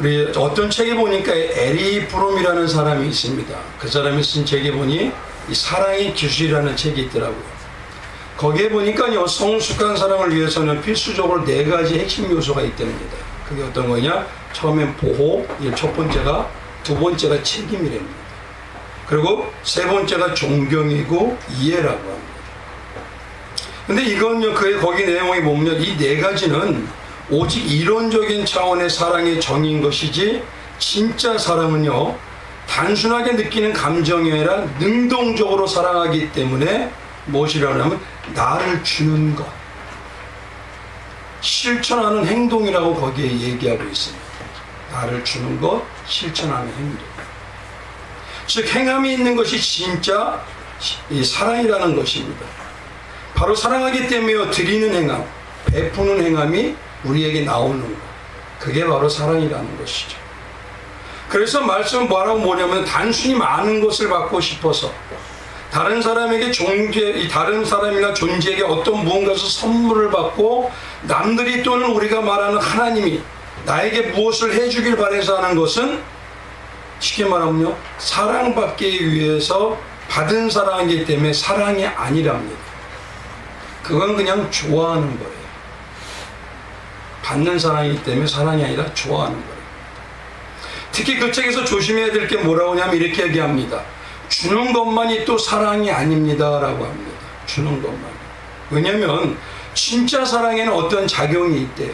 우리 어떤 책에 보니까 에리 브롬이라는 사람이 있습니다. 그 사람이 쓴 책에 보니 이 사랑의 기술이라는 책이 있더라고요. 거기에 보니까요, 성숙한 사랑을 위해서는 필수적으로 4가지 핵심 요소가 있답니다. 그게 어떤 거냐? 처음엔 보호, 첫 번째가, 두 번째가 책임이랍니다. 그리고 세 번째가 존경이고 이해라고 합니다. 근데 이건요, 거기 내용에 보면 이 4가지는 오직 이론적인 차원의 사랑의 정의인 것이지, 진짜 사랑은요, 단순하게 느끼는 감정이 아니라 능동적으로 사랑하기 때문에 무엇이라고 하면 나를 주는 것, 실천하는 행동이라고 거기에 얘기하고 있습니다. 나를 주는 것, 실천하는 행동. 즉 행함이 있는 것이 진짜 이 사랑이라는 것입니다. 바로 사랑하기 때문에 드리는 행함, 베푸는 행함이 우리에게 나오는 것, 그게 바로 사랑이라는 것이죠. 그래서 말씀은 뭐냐면 단순히 많은 것을 받고 싶어서 다른 사람에게 다른 사람이나 존재에게 어떤 무언가에서 선물을 받고 남들이 또는 우리가 말하는 하나님이 나에게 무엇을 해주길 바라서 하는 것은 쉽게 말하면요, 사랑받기 위해서 받은 사랑이기 때문에 사랑이 아니랍니다. 그건 그냥 좋아하는 거예요. 받는 사랑이기 때문에 사랑이 아니라 좋아하는 거예요. 특히 그 책에서 조심해야 될 게 뭐라고 하냐면 이렇게 얘기합니다. 주는 것만이 또 사랑이 아닙니다 라고 합니다. 주는 것만. 왜냐하면 진짜 사랑에는 어떤 작용이 있대요.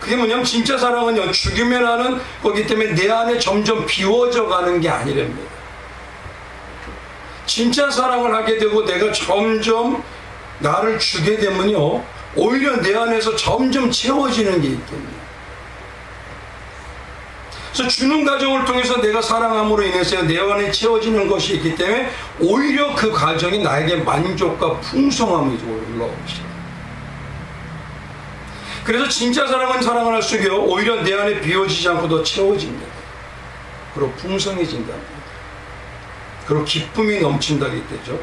그게 뭐냐면 진짜 사랑은요, 죽이면 하는 거기 때문에 내 안에 점점 비워져 가는 게 아니랍니다. 진짜 사랑을 하게 되고 내가 점점 나를 주게 되면요, 오히려 내 안에서 점점 채워지는 게 있거든요. 그래서 주는 과정을 통해서 내가 사랑함으로 인해서 내 안에 채워지는 것이 있기 때문에 오히려 그 과정이 나에게 만족과 풍성함이 올라옵니다. 그래서 진짜 사랑은 사랑을 할수록 오히려 내 안에 비워지지 않고 더 채워집니다. 그리고 풍성해진답니다. 그리고 기쁨이 넘친다기 때죠.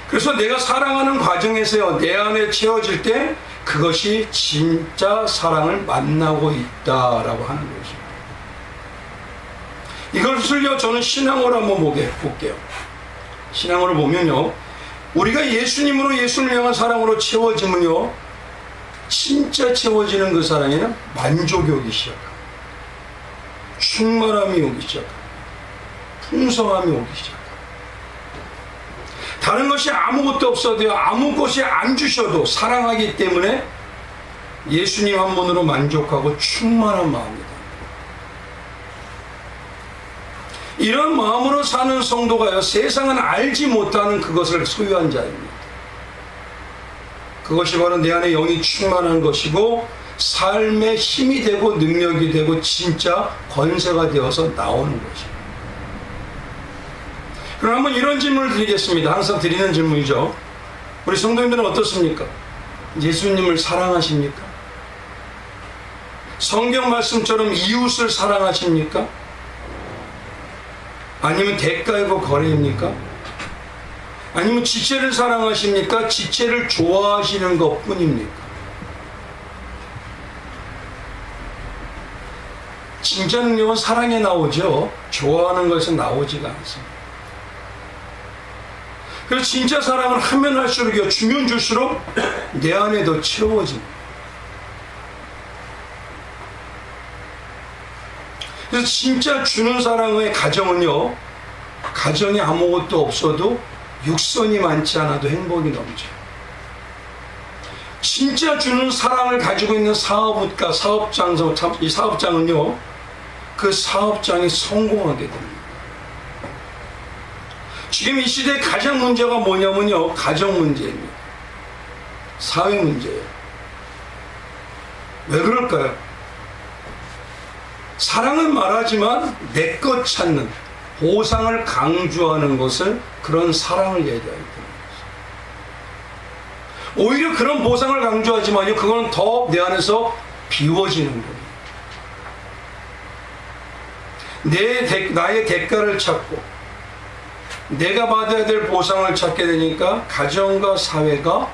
그래서 내가 사랑하는 과정에서요, 내 안에 채워질 때 그것이 진짜 사랑을 만나고 있다라고 하는 것입니다. 이것을요, 저는 신앙으로 한번 볼게요. 신앙으로 보면요, 우리가 예수님으로 예수를 향한 사랑으로 채워지면요, 진짜 채워지는 그 사랑에는 만족이 오기 시작합니다. 충만함이 오기 시작합니다. 풍성함이 오기 시작합니다. 다른 것이 아무것도 없어도요, 아무것이 안 주셔도 사랑하기 때문에 예수님 한 분으로 만족하고 충만한 마음이다. 이런 마음으로 사는 성도가요, 세상은 알지 못하는 그것을 소유한 자입니다. 그것이 바로 내 안에 영이 충만한 것이고 삶의 힘이 되고 능력이 되고 진짜 권세가 되어서 나오는 것입니다. 그럼 한번 이런 질문을 드리겠습니다. 항상 드리는 질문이죠. 우리 성도님들은 어떻습니까? 예수님을 사랑하십니까? 성경 말씀처럼 이웃을 사랑하십니까? 아니면 대가이고 거래입니까? 아니면 지체를 사랑하십니까? 지체를 좋아하시는 것 뿐입니까? 진짜 능력은 사랑에 나오죠. 좋아하는 것에서 나오지가 않습니다. 그래서 진짜 사랑을 하면 할수록요, 주면 줄수록 내 안에 더 채워집니다. 그래서 진짜 주는 사랑의 가정은요, 가정에 아무것도 없어도 육선이 많지 않아도 행복이 넘쳐요. 진짜 주는 사랑을 가지고 있는 사업가, 이 사업장은요, 그 사업장이 성공하게 됩니다. 지금 이 시대의 가장 문제가 뭐냐면요, 가정 문제입니다. 사회 문제예요. 왜 그럴까요? 사랑은 말하지만 내 것 찾는, 보상을 강조하는 것을 그런 사랑을 얘기하기 때문입니다. 오히려 그런 보상을 강조하지만요, 그건 더 내 안에서 비워지는 겁니다. 나의 대가를 찾고 내가 받아야 될 보상을 찾게 되니까 가정과 사회가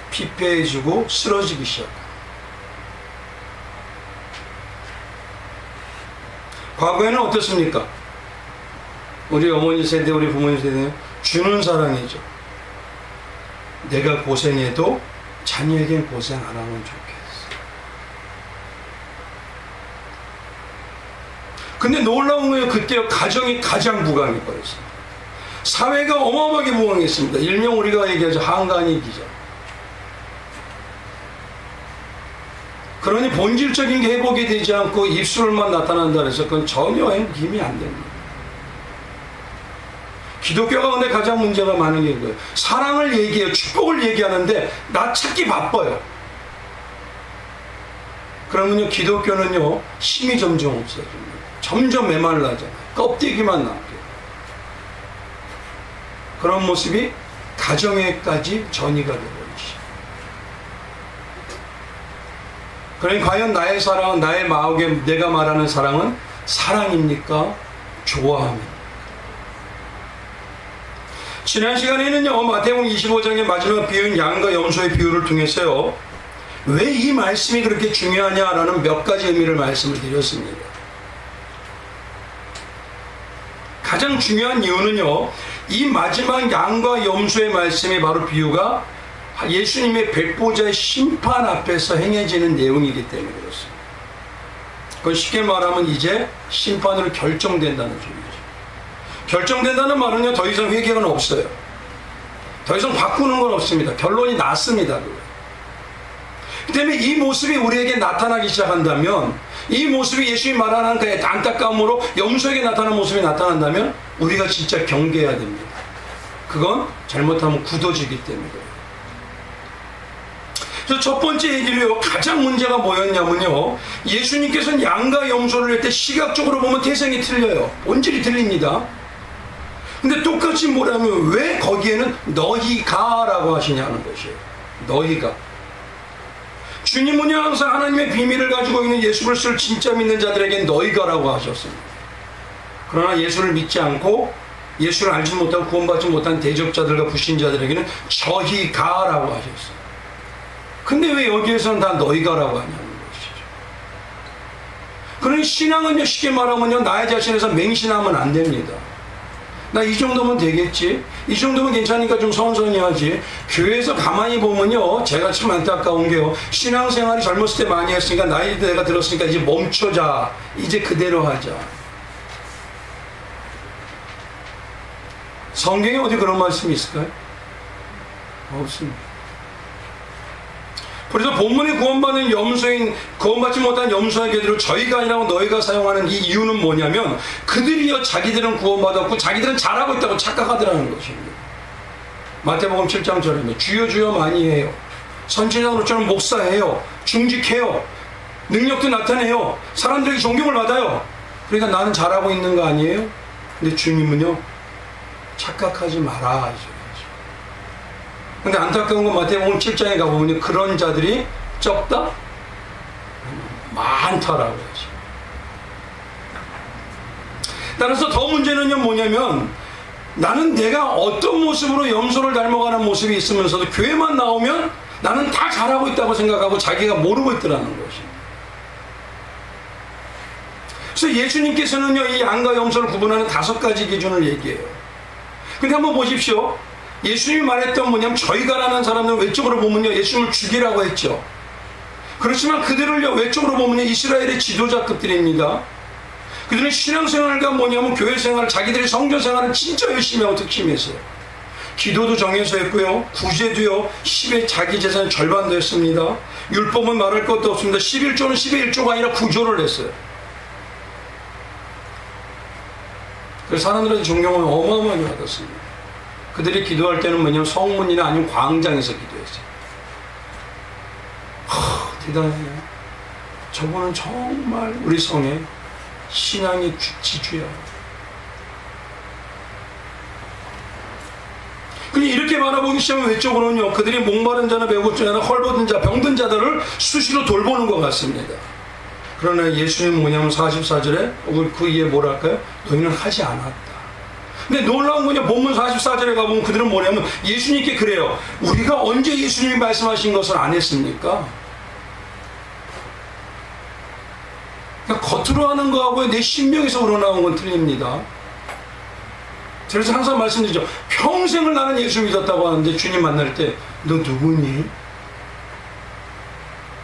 피폐해지고 쓰러지기 시작합니다. 과거에는 어떻습니까? 우리 어머니 세대, 우리 부모님 세대는 주는 사랑이죠. 내가 고생해도 자녀에겐 고생 안 하면 좋겠어. 근데 놀라운 거예요. 그때 가정이 가장 부강해 버렸어요. 사회가 어마어마하게 부강했습니다. 일명 우리가 얘기하죠. 한간이기죠. 그러니 본질적인 게 회복이 되지 않고 입술만 나타난다 해서 그건 전혀 힘이 안 됩니다. 기독교가 근데 가장 문제가 많은 게 그거예요. 사랑을 얘기해요. 축복을 얘기하는데 나 찾기 바빠요. 그러면요 기독교는요 힘이 점점 없어집니다. 점점 메말라져요. 껍데기만 남겨요. 그런 모습이 가정에까지 전이가 되어버리죠. 그러니 과연 나의 사랑은, 나의 마음에 내가 말하는 사랑은 사랑입니까? 좋아함입니까? 지난 시간에는요 마태복음 25장의 마지막 비유인 양과 염소의 비유를 통해서요 왜 이 말씀이 그렇게 중요하냐라는 몇 가지 의미를 말씀을 드렸습니다. 가장 중요한 이유는요 이 마지막 양과 염소의 말씀이 바로 비유가 예수님의 백보자의 심판 앞에서 행해지는 내용이기 때문에 그렇습니다. 그건 쉽게 말하면 이제 심판으로 결정된다는 소리죠. 결정된다는 말은요 더 이상 회개가 없어요. 더 이상 바꾸는 건 없습니다. 결론이 났습니다. 그 때문에 이 모습이 우리에게 나타나기 시작한다면, 이 모습이 예수님이 말하는 그 안타까움으로 염소에게 나타나는 모습이 나타난다면 우리가 진짜 경계해야 됩니다. 그건 잘못하면 굳어지기 때문에 그래요. 그래서 첫 번째 얘기로요 가장 문제가 뭐였냐면요 예수님께서는 양과 염소를 할 때 시각적으로 보면 태생이 틀려요. 본질이 틀립니다. 근데 똑같이 뭐라면 왜 거기에는 너희가 라고 하시냐는 것이에요. 너희가. 주님은요 항상 하나님의 비밀을 가지고 있는 예수 그리스도를 진짜 믿는 자들에게 너희가 라고 하셨습니다. 그러나 예수를 믿지 않고 예수를 알지 못하고 구원받지 못한 대적자들과 불신자들에게는 저희가 라고 하셨어요. 근데 왜 여기에서는 다 너희가 라고 하냐는 것이죠. 그러니 신앙은요 쉽게 말하면요 나의 자신에서 맹신하면 안 됩니다. 나 이 정도면 되겠지, 이 정도면 괜찮으니까 좀 선선히 하지. 교회에서 가만히 보면요 제가 참 안타까운 게요 신앙생활이 젊었을 때 많이 했으니까 나이대가 들었으니까 이제 멈춰자, 이제 그대로 하자. 성경에 어디 그런 말씀이 있을까요? 없습니다. 그래서 본문에 구원받는 염소인, 구원받지 못한 염소에게도 저희가 아니라고 너희가 사용하는 이 이유는 뭐냐면 그들이요 자기들은 구원받았고 자기들은 잘하고 있다고 착각하더라는 것입니다. 마태복음 7장처럼 주여 주여 많이 해요, 선지자로처럼 목사해요, 중직해요, 능력도 나타내요, 사람들에게 존경을 받아요. 그러니까 나는 잘하고 있는 거 아니에요? 근데 주님은요 착각하지 마라. 근데 안타까운 건 마태복음 7장에 가보면 그런 자들이 적다? 많다라고 하죠. 따라서 더 문제는요 뭐냐면 나는 내가 어떤 모습으로 염소를 닮아가는 모습이 있으면서도 교회만 나오면 나는 다 잘하고 있다고 생각하고 자기가 모르고 있더라는 것입니다. 그래서 예수님께서는요 이 양과 염소를 구분하는 5가지 기준을 얘기해요. 근데 한번 보십시오. 예수님이 말했던 뭐냐면 저희가라는 사람들은 외적으로 보면요 예수님을 죽이라고 했죠. 그렇지만 그들을요 외적으로 보면요 이스라엘의 지도자급들입니다. 그들은 신앙생활과 뭐냐면 교회생활, 자기들이 성전생활을 진짜 열심히 하고 특심히 했어요. 기도도 정해서 했고요, 구제도요 10의 자기 재산의 절반도 했습니다. 율법은 말할 것도 없습니다. 11조는 10의 1조가 아니라 9조를 했어요. 그래서 사람들한테 존경을 어마어마하게 받았습니다. 그들이 기도할 때는 뭐냐면 성문이나 아니면 광장에서 기도했어요. 대단해요. 저분은 정말 우리 성의 신앙의 지주야. 그냥 이렇게 바라보기 시작하면 외적으로는요 그들이 목마른 자나 배고픈 자나 헐벗은 자, 병든 자들을 수시로 돌보는 것 같습니다. 그러나 예수님은 뭐냐면 44절에 그 이에 뭐랄까요? 너희는 하지 않았다. 근데 놀라운 거냐, 본문 44절에 가보면 그들은 뭐냐면 예수님께 그래요. 우리가 언제 예수님이 말씀하신 것을 안 했습니까? 그러니까 겉으로 하는 거하고 내 심령에서 우러나온 건 틀립니다. 그래서 항상 말씀드리죠. 평생을 나는 예수 믿었다고 하는데 주님 만날 때 너 누구니?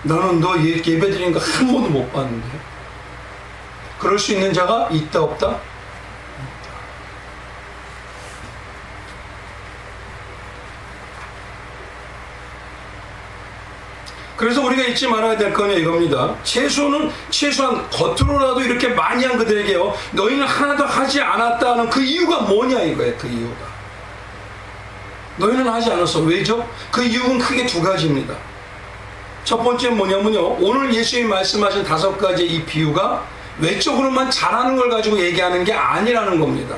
나는 너 예배 드리는 거 한 번도 못 봤는데. 그럴 수 있는 자가 있다 없다? 있다. 그래서 우리가 잊지 말아야 될 거는 이겁니다. 최소한 겉으로라도 이렇게 많이 한 그들에게요, 너희는 하나도 하지 않았다는 그 이유가 뭐냐 이거예요. 그 이유가 너희는 하지 않았어. 왜죠? 그 이유는 크게 두 가지입니다. 첫 번째 뭐냐면요, 오늘 예수님이 말씀하신 5가지 이 비유가 외적으로만 잘하는 걸 가지고 얘기하는 게 아니라는 겁니다.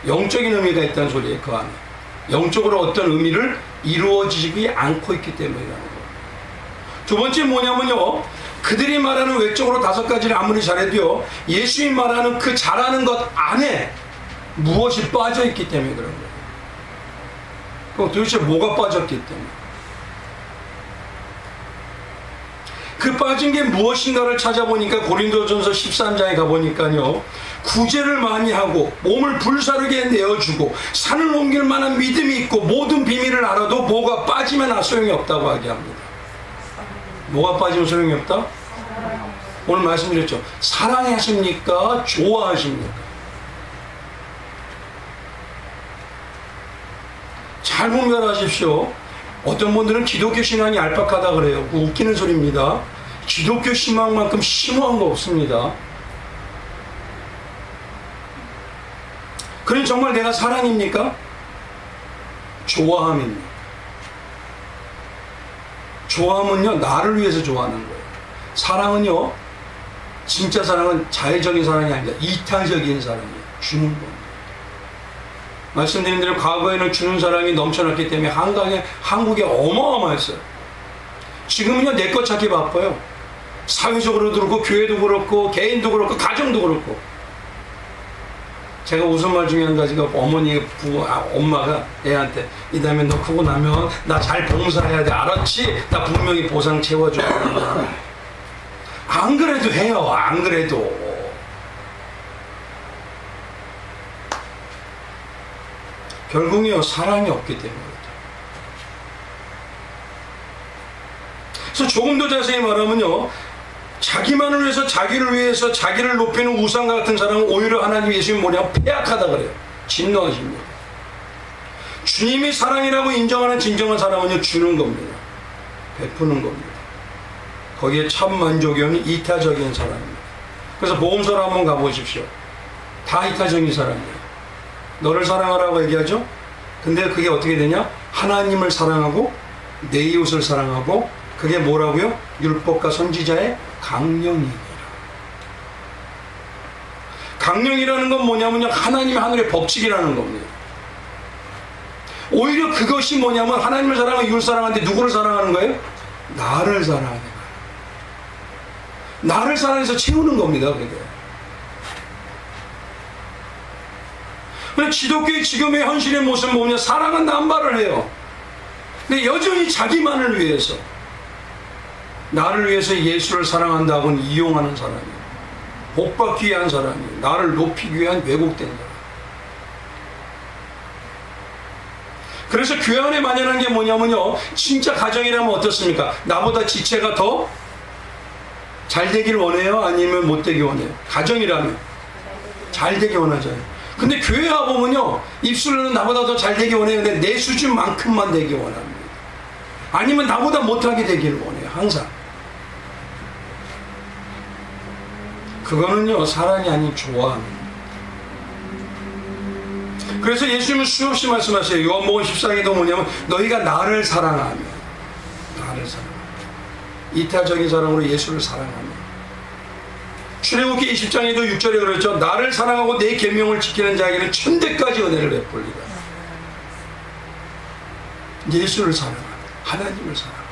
영적인 의미가 있다는 소리예요. 그 안에 영적으로 어떤 의미를 이루어지지 않고 있기 때문이라는 거예요. 두 번째 뭐냐면요, 그들이 말하는 외적으로 5가지를 아무리 잘해도요, 예수님 말하는 그 잘하는 것 안에 무엇이 빠져있기 때문에 그런 거예요. 그럼 도대체 뭐가 빠졌기 때문에? 그 빠진 게 무엇인가를 찾아보니까 고린도전서 13장에 가보니까요, 구제를 많이 하고 몸을 불사르게 내어주고 산을 옮길 만한 믿음이 있고 모든 비밀을 알아도 뭐가 빠지면 소용이 없다고 하게 합니다. 뭐가 빠지면 소용이 없다? 오늘 말씀드렸죠. 사랑하십니까? 좋아하십니까? 잘 분별하십시오. 어떤 분들은 기독교 신앙이 얄팍하다 그래요. 웃기는 소리입니다. 기독교 신앙만큼 심오한 거 없습니다. 그럼 정말 내가 사랑입니까? 좋아함입니다. 좋아함은요, 나를 위해서 좋아하는 거예요. 사랑은요, 진짜 사랑은 자의적인 사랑이 아닙니다. 이타적인 사랑이에요. 주는 겁니다. 말씀드린 대로 과거에는 주는 사랑이 넘쳐났기 때문에 한국에 어마어마했어요. 지금은요, 내 것 찾기 바빠요. 사회적으로도 그렇고, 교회도 그렇고, 개인도 그렇고, 가정도 그렇고. 제가 웃은 말 중에 한 가지가 엄마가 애한테, 이 다음에 너 크고 나면 나 잘 봉사해야 돼. 알았지? 나 분명히 보상 채워줘야 돼. 안 그래도 해요. 안 그래도. 결국은요, 사랑이 없기 때문입니다. 그래서 조금 더 자세히 말하면요, 자기만을 위해서, 자기를 위해서 자기를 높이는 우상과 같은 사람은 오히려 하나님 예수님 뭐냐? 폐악하다 그래요. 진노하십니다. 주님이 사랑이라고 인정하는 진정한 사랑은요, 주는 겁니다. 베푸는 겁니다. 거기에 참 만족이 오는 이타적인 사랑입니다. 그래서 복음서로 한번 가보십시오. 다 이타적인 사랑이에요. 너를 사랑하라고 얘기하죠? 근데 그게 어떻게 되냐? 하나님을 사랑하고 내 이웃을 사랑하고, 그게 뭐라고요? 율법과 선지자의 강령이니라. 강령이라는 건 뭐냐면요, 하나님의 하늘의 법칙이라는 겁니다. 오히려 그것이 뭐냐면 하나님을 사랑하고 이웃을 사랑하는데 누구를 사랑하는 거예요? 나를 사랑하는 거예요. 나를 사랑해서 채우는 겁니다. 그게. 기독교의 지금의 현실의 모습을 보면 사랑은 남발을 해요. 근데 여전히 자기만을 위해서, 나를 위해서 예수를 사랑한다고는 이용하는 사람이에요. 복받기 위한 사람이에요. 나를 높이기 위한 왜곡된 사람. 그래서 교회 안에 만연한 게 뭐냐면요, 진짜 가정이라면 어떻습니까? 나보다 지체가 더 잘 되길 원해요? 아니면 못 되길 원해요? 가정이라면 잘 되길 원하잖아요. 근데 교회 와보면요, 입술로는 나보다 더 잘 되길 원해요. 근데 내 수준만큼만 되길 원합니다. 아니면 나보다 못하게 되길 원해요. 항상. 그거는요, 사랑이 아닌 좋아함입니다. 그래서 예수님은 수없이 말씀하세요. 요한복음 14장에도 뭐냐면 너희가 나를 사랑하며, 나를 사랑하며, 이타적인 사랑으로 예수를 사랑하며. 출애굽기 20장에도 6절에 그랬죠. 나를 사랑하고 내 계명을 지키는 자에게는 천대까지 은혜를 베풀리라. 예수를 사랑하며, 하나님을 사랑하며.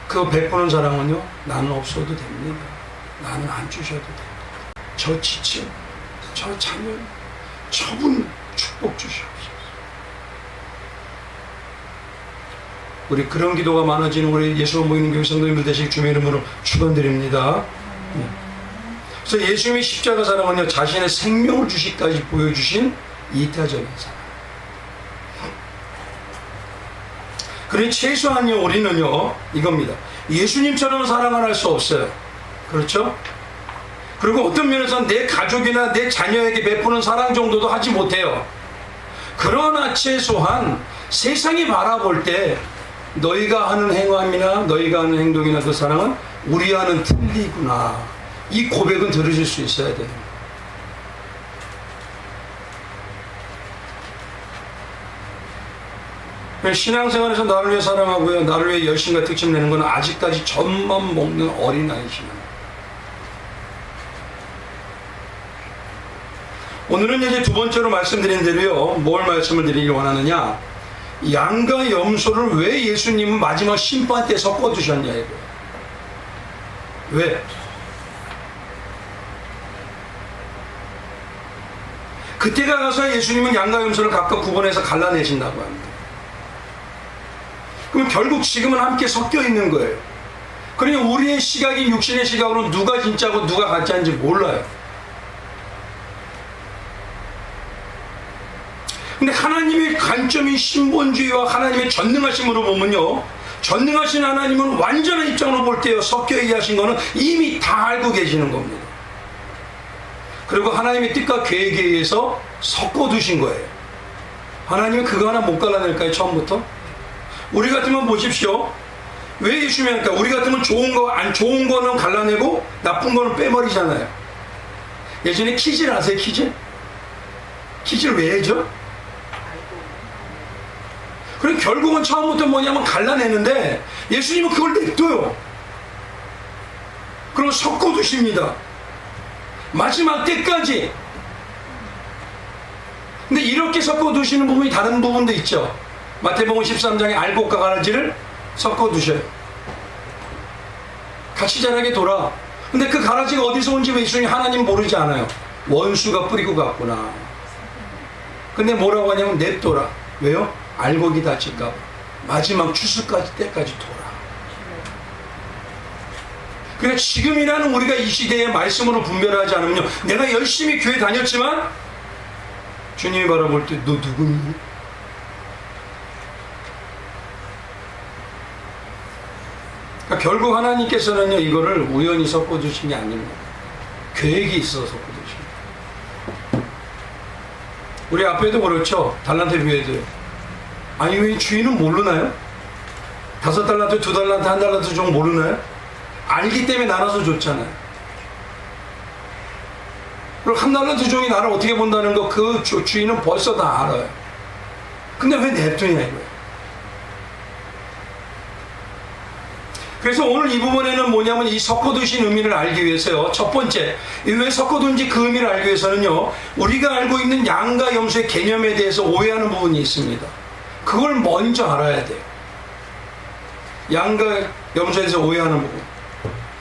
그 베푸는 사랑은요, 나는 없어도 됩니다. 나는 안 주셔도 됩니다. 저 지체, 저 자녀, 저분 축복 주시옵소서. 우리 그런 기도가 많아지는 우리 예수가 모이는 교회 성도님들 되시길 주의 이름으로 축원드립니다. 그래서 예수님의 십자가 사랑은요, 자신의 생명을 주시기까지 보여주신 이타적인 사랑. 그러니 최소한요, 우리는요, 이겁니다. 예수님처럼 사랑을 할 수 없어요. 그렇죠? 그리고 어떤 면에서는 내 가족이나 내 자녀에게 베푸는 사랑 정도도 하지 못해요. 그러나 최소한 세상이 바라볼 때 너희가 하는 행함이나 너희가 하는 행동이나 그 사랑은 우리와는 틀리구나. 이 고백은 들으실 수 있어야 돼요. 신앙생활에서 나를 위해 사랑하고요, 나를 위해 열심과 특징 내는 건 아직까지 젖만 먹는 어린아이시면. 오늘은 이제 두 번째로 말씀드린 대로요, 뭘 말씀을 드리길 원하느냐, 양과 염소를 왜 예수님은 마지막 심판 때 섞어두셨냐 이거예요. 왜? 그때가 가서 예수님은 양과 염소를 각각 구분해서 갈라내신다고 합니다. 그럼 결국 지금은 함께 섞여 있는 거예요. 그러니까 우리의 시각이 육신의 시각으로 누가 진짜고 누가 가짜인지 몰라요. 근데 하나님의 관점인 신본주의와 하나님의 전능하심으로 보면요, 전능하신 하나님은 완전한 입장으로 볼 때요, 섞여 얘기하신 거는 이미 다 알고 계시는 겁니다. 그리고 하나님의 뜻과 계획에 의해서 섞어두신 거예요. 하나님은 그거 하나 못 갈라낼까요, 처음부터? 우리 같으면 보십시오. 왜 예수님이 할까? 우리 같으면 좋은 거는 갈라내고 나쁜 거는 빼버리잖아요. 예전에 퀴즈를 아세요, 퀴즈? 퀴즈를 왜 해죠? 그럼 결국은 처음부터 뭐냐면 갈라내는데 예수님은 그걸 냅둬요. 그럼 섞어두십니다. 마지막 때까지. 근데 이렇게 섞어두시는 부분이 다른 부분도 있죠. 마태복음 13장에 알곡과 가라지를 섞어두셔요. 같이 자라게 돌아. 근데 그 가라지가 어디서 온지 예수님 하나님 모르지 않아요. 원수가 뿌리고 갔구나. 근데 뭐라고 하냐면 냅둬라. 왜요? 알곡이 다칠까 봐. 마지막 추수까지 때까지 돌아. 그러니까 지금이라는 우리가 이 시대의 말씀으로 분별하지 않으면요, 내가 열심히 교회 다녔지만 주님이 바라볼 때 너 누구니? 그러니까 결국 하나님께서는요, 이거를 우연히 섞어주신 게 아닙니다. 계획이 있어서 섞어주신 거예요. 우리 앞에도 그렇죠. 달란트 비유에도요. 아니 왜 주인은 모르나요? 5달란트, 2달란트, 1달란트 좀 모르나요? 알기 때문에 나눠서 줬잖아요. 그리고 1달란트 종이 나를 어떻게 본다는 거 그 주인은 벌써 다 알아요. 근데 왜 냅두냐 이거예요. 그래서 오늘 이 부분에는 뭐냐면 이 섞어두신 의미를 알기 위해서요, 첫 번째, 왜 섞어둔지 그 의미를 알기 위해서는요, 우리가 알고 있는 양과 염소의 개념에 대해서 오해하는 부분이 있습니다. 그걸 먼저 알아야 돼요. 양과 염소에 대해서 오해하는 부분.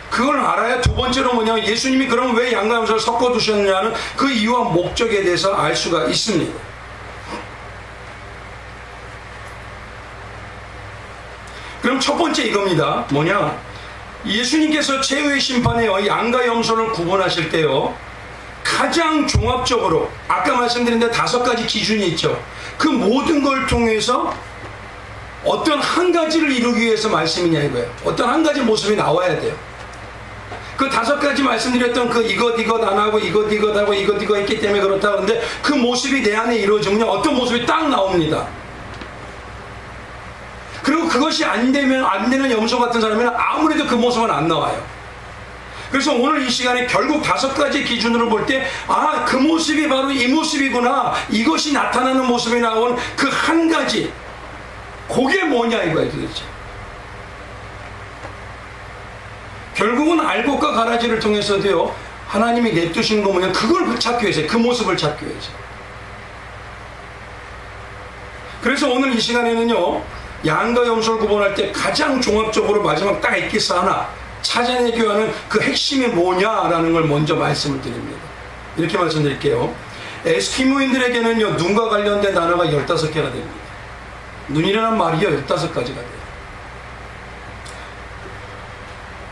그걸 알아야 두 번째로 뭐냐면 예수님이 그럼 왜 양과 염소를 섞어두셨느냐는 그 이유와 목적에 대해서 알 수가 있습니다. 그럼 첫 번째 이겁니다. 뭐냐? 예수님께서 최후의 심판에요, 양과 염소를 구분하실 때요, 가장 종합적으로 아까 말씀드린 데 5가지 기준이 있죠. 그 모든 걸 통해서 어떤 한 가지를 이루기 위해서 말씀이냐 이거예요. 어떤 한 가지 모습이 나와야 돼요. 그 5가지 말씀드렸던 그 이것 안 하고 이것 하고 이것 했기 때문에 그렇다. 그런데 그 모습이 내 안에 이루어지면 어떤 모습이 딱 나옵니다. 그리고 그것이 안 되는 염소 같은 사람은 아무래도 그 모습은 안 나와요. 그래서 오늘 이 시간에 결국 5가지 기준으로 볼 때, 아, 그 모습이 바로 이 모습이구나. 이것이 나타나는 모습이 나온 그 한 가지. 그게 뭐냐 이거예요 도대체. 결국은 알곡과 가라지를 통해서도요, 하나님이 냅두신 거 뭐냐, 그걸 찾기 위해서, 그 모습을 찾기 위해서. 그래서 오늘 이 시간에는요, 양과 염소를 구분할 때 가장 종합적으로 마지막 딱 엑기스 하나 찾아내기 위한 그 핵심이 뭐냐라는 걸 먼저 말씀을 드립니다. 이렇게 말씀드릴게요. 에스키모인들에게는요, 눈과 관련된 단어가 15개가 됩니다. 눈이라는 말이요, 15가지가 돼요.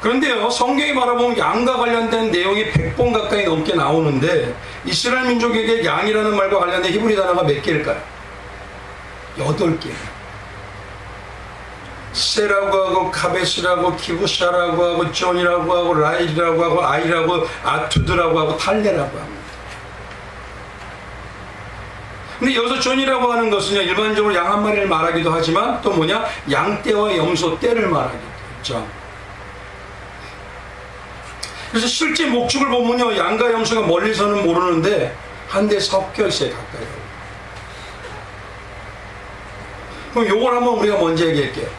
그런데요, 성경이 바라보면 양과 관련된 내용이 100번 가까이 넘게 나오는데 이스라엘 민족에게 양이라는 말과 관련된 히브리 단어가 몇 개일까요? 8개. 세라고 하고 카베스라고 키부샤라고 하고 존이라고 하고 라일이라고 하고 아이라고 아투드라고 하고 탈레라고 합니다. 근데 여기서 존이라고 하는 것은요, 일반적으로 양 한 마리를 말하기도 하지만 또 뭐냐, 양떼와 염소 떼를 말하기도 했죠. 그래서 실제 목축을 보면요, 양과 염소가 멀리서는 모르는데 한 대 섞여 있어요, 가까이. 그럼 요걸 한번 우리가 먼저 얘기할게요.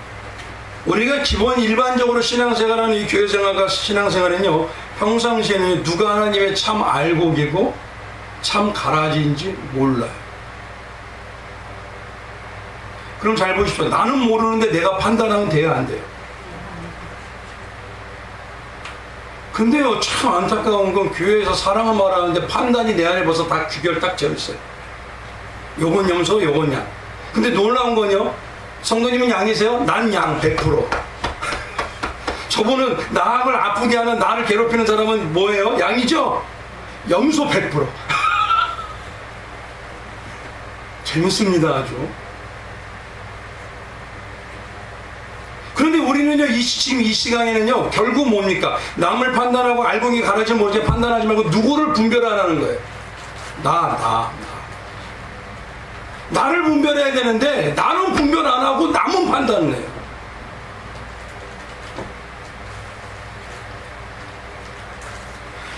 우리가 기본 일반적으로 신앙생활하는 이 교회생활과 신앙생활은요, 평상시에는 누가 하나님의 참 알곡이고 참 가라지인지 몰라요. 그럼 잘 보십시오. 나는 모르는데 내가 판단하면 돼요, 안 돼요? 근데요, 참 안타까운 건 교회에서 사랑을 말하는데 판단이 내 안에 벌써 다 귀결 딱 되어 있어요. 요건 염소, 요건 양. 근데 놀라운 건요, 성도님은 양이세요? 난 양 100%. 저분은 나를 아프게 하는, 나를 괴롭히는 사람은 뭐예요? 양이죠? 염소 100%. 재밌습니다, 아주. 그런데 우리는요, 지금 이 시간에는요, 결국 뭡니까? 남을 판단하고 알곡이 가라지 모르게 판단하지 말고 누구를 분별하라는 거예요. 나를 분별해야 되는데 나는 분별 안 하고 남은 판단을 해요.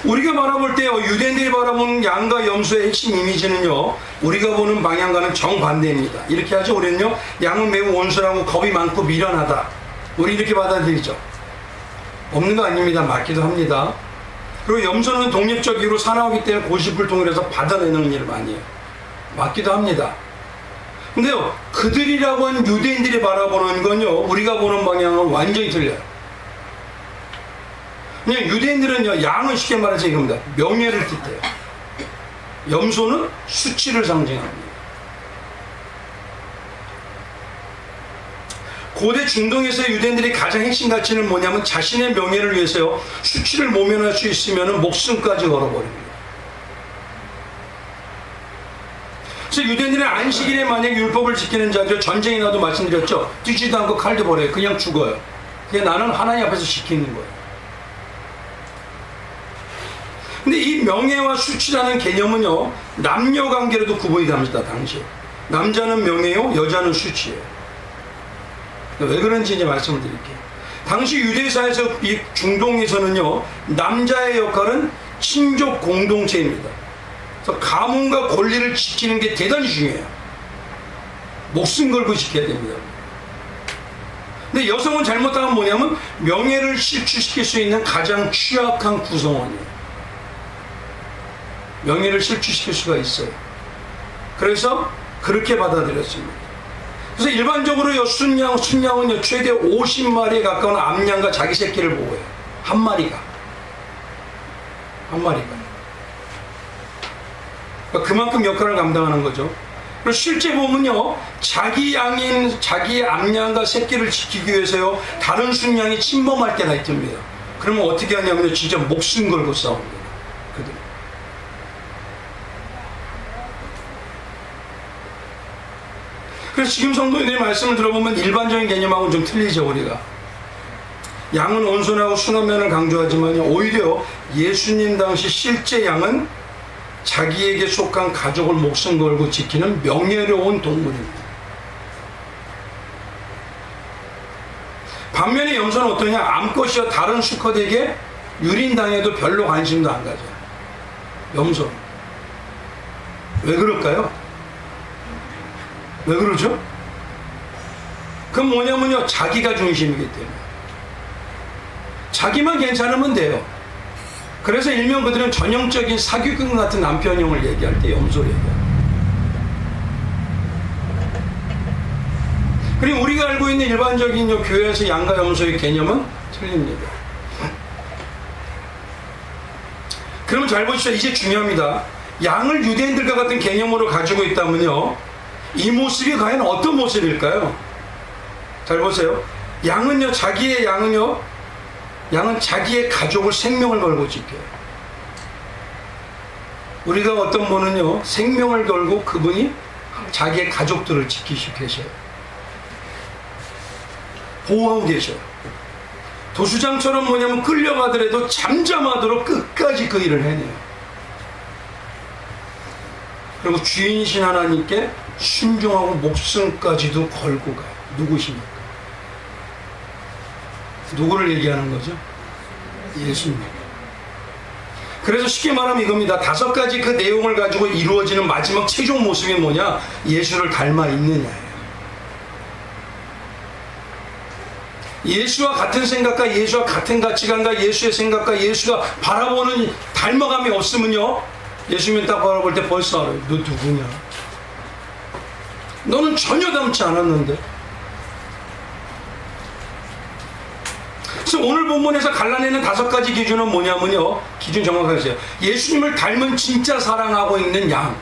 우리가 바라볼 때요, 유대인들이 바라보는 양과 염소의 핵심 이미지는요, 우리가 보는 방향과는 정반대입니다. 이렇게 하죠. 우리는요, 양은 매우 온순하고 겁이 많고 미련하다. 우리 이렇게 받아들이죠. 없는 거 아닙니다. 맞기도 합니다. 그리고 염소는 독립적 이유로 사나우기 때문에 고집을 통해서 받아내는 일을 많이 해요. 맞기도 합니다. 근데요, 그들이라고 하는 유대인들이 바라보는 건요, 우리가 보는 방향은 완전히 틀려요. 그냥 유대인들은요, 양은 쉽게 말해서 이겁니다. 명예를 뜻해요. 염소는 수치를 상징합니다. 고대 중동에서 유대인들이 가장 핵심 가치는 뭐냐면 자신의 명예를 위해서요, 수치를 모면할 수 있으면 목숨까지 걸어버립니다. 그래서 유대인들은 안식일에 만약 율법을 지키는 자들, 전쟁이 나도 말씀드렸죠. 뛰지도 않고 칼도 버려요. 그냥 죽어요. 그게 나는 하나님 앞에서 지키는 거예요. 근데 이 명예와 수치라는 개념은요, 남녀 관계로도 구분이 됩니다. 당시에 남자는 명예요, 여자는 수치예요. 왜 그런지 이제 말씀을 드릴게요. 당시 유대사에서 이 중동에서는요, 남자의 역할은 친족 공동체입니다. 그래서 가문과 권리를 지키는 게 대단히 중요해요. 목숨 걸고 지켜야 됩니다. 근데 여성은 잘못하면 뭐냐면 명예를 실추시킬 수 있는 가장 취약한 구성원이에요. 명예를 실추시킬 수가 있어요. 그래서 그렇게 받아들였습니다. 그래서 일반적으로 순양은요, 최대 50마리에 가까운 암양과 자기 새끼를 보고요. 한 마리가. 그만큼 역할을 감당하는 거죠. 그리고 실제 보면요, 자기 암양과 새끼를 지키기 위해서요, 다른 순양이 침범할 때가 있습니다. 그러면 어떻게 하냐면요, 진짜 목숨 걸고 싸웁니다. 그들. 그래서 지금 성도님의 말씀을 들어보면 일반적인 개념하고는 좀 틀리죠, 우리가. 양은 온순하고 순한 면을 강조하지만 오히려 예수님 당시 실제 양은 자기에게 속한 가족을 목숨 걸고 지키는 명예로운 동물입니다. 반면에 염소는 어떠냐? 암컷이여 다른 수컷에게 유린당해도 별로 관심도 안 가져요. 염소. 왜 그럴까요? 왜 그러죠? 그건 뭐냐면요, 자기가 중심이기 때문에. 자기만 괜찮으면 돼요. 그래서 일명 그들은 전형적인 사기꾼 같은 남편형을 얘기할 때 염소를 얘기해요. 그리고 우리가 알고 있는 일반적인 교회에서 양과 염소의 개념은 틀립니다. 그러면 잘 보십시오. 이제 중요합니다. 양을 유대인들과 같은 개념으로 가지고 있다면요, 이 모습이 과연 어떤 모습일까요? 잘 보세요. 자기의 양은요, 양은 자기의 가족을 생명을 걸고 지켜요. 우리가 어떤 분은요, 생명을 걸고 그분이 자기의 가족들을 지키시고 계셔요. 보호하고 계셔요. 도수장처럼 뭐냐면 끌려가더라도 잠잠하도록 끝까지 그 일을 해내요. 그리고 주인이신 하나님께 순종하고 목숨까지도 걸고 가요. 누구십니까? 누구를 얘기하는 거죠? 예수님. 그래서 쉽게 말하면 이겁니다. 5가지 그 내용을 가지고 이루어지는 마지막 최종 모습이 뭐냐? 예수를 닮아 있느냐예요. 예수와 같은 생각과 예수와 같은 가치관과 예수의 생각과 예수가 바라보는 닮아감이 없으면요, 예수님 딱 바라볼 때 벌써 알아요. 너 누구냐? 너는 전혀 닮지 않았는데. 그래서 오늘 본문에서 갈라내는 5가지 기준은 뭐냐면요, 기준 정확하게 하세요. 예수님을 닮은 진짜 사랑하고 있는 양,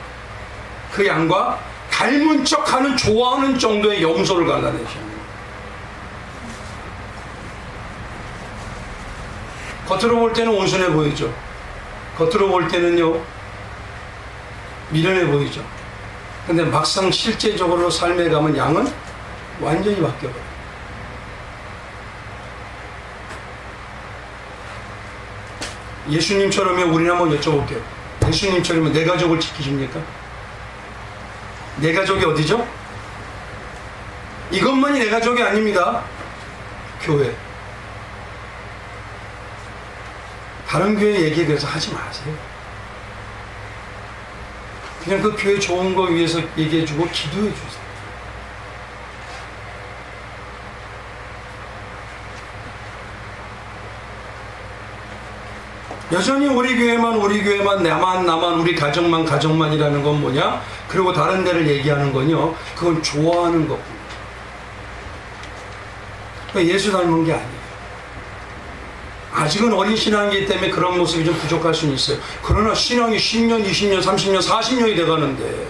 그 양과 닮은 척하는 좋아하는 정도의 염소를 갈라내셔요. 겉으로 볼 때는 온순해 보이죠. 겉으로 볼 때는요, 미련해 보이죠. 근데 막상 실제적으로 삶에 가면 양은 완전히 바뀌어버려요. 예수님처럼요, 우리는 한번 여쭤볼게요. 예수님처럼 내 가족을 지키십니까? 내 가족이 어디죠? 이것만이 내 가족이 아닙니다. 교회. 다른 교회 얘기 그래서 하지 마세요. 그냥 그 교회 좋은 거 위해서 얘기해주고 기도해주세요. 여전히 우리 교회만 나만 우리 가정만이라는 건 뭐냐? 그리고 다른 데를 얘기하는 건요, 그건 좋아하는 것뿐이에요. 예수 닮은 게 아니에요. 아직은 어린 신앙이기 때문에 그런 모습이 좀 부족할 수는 있어요. 그러나 신앙이 10년, 20년, 30년, 40년이 돼가는데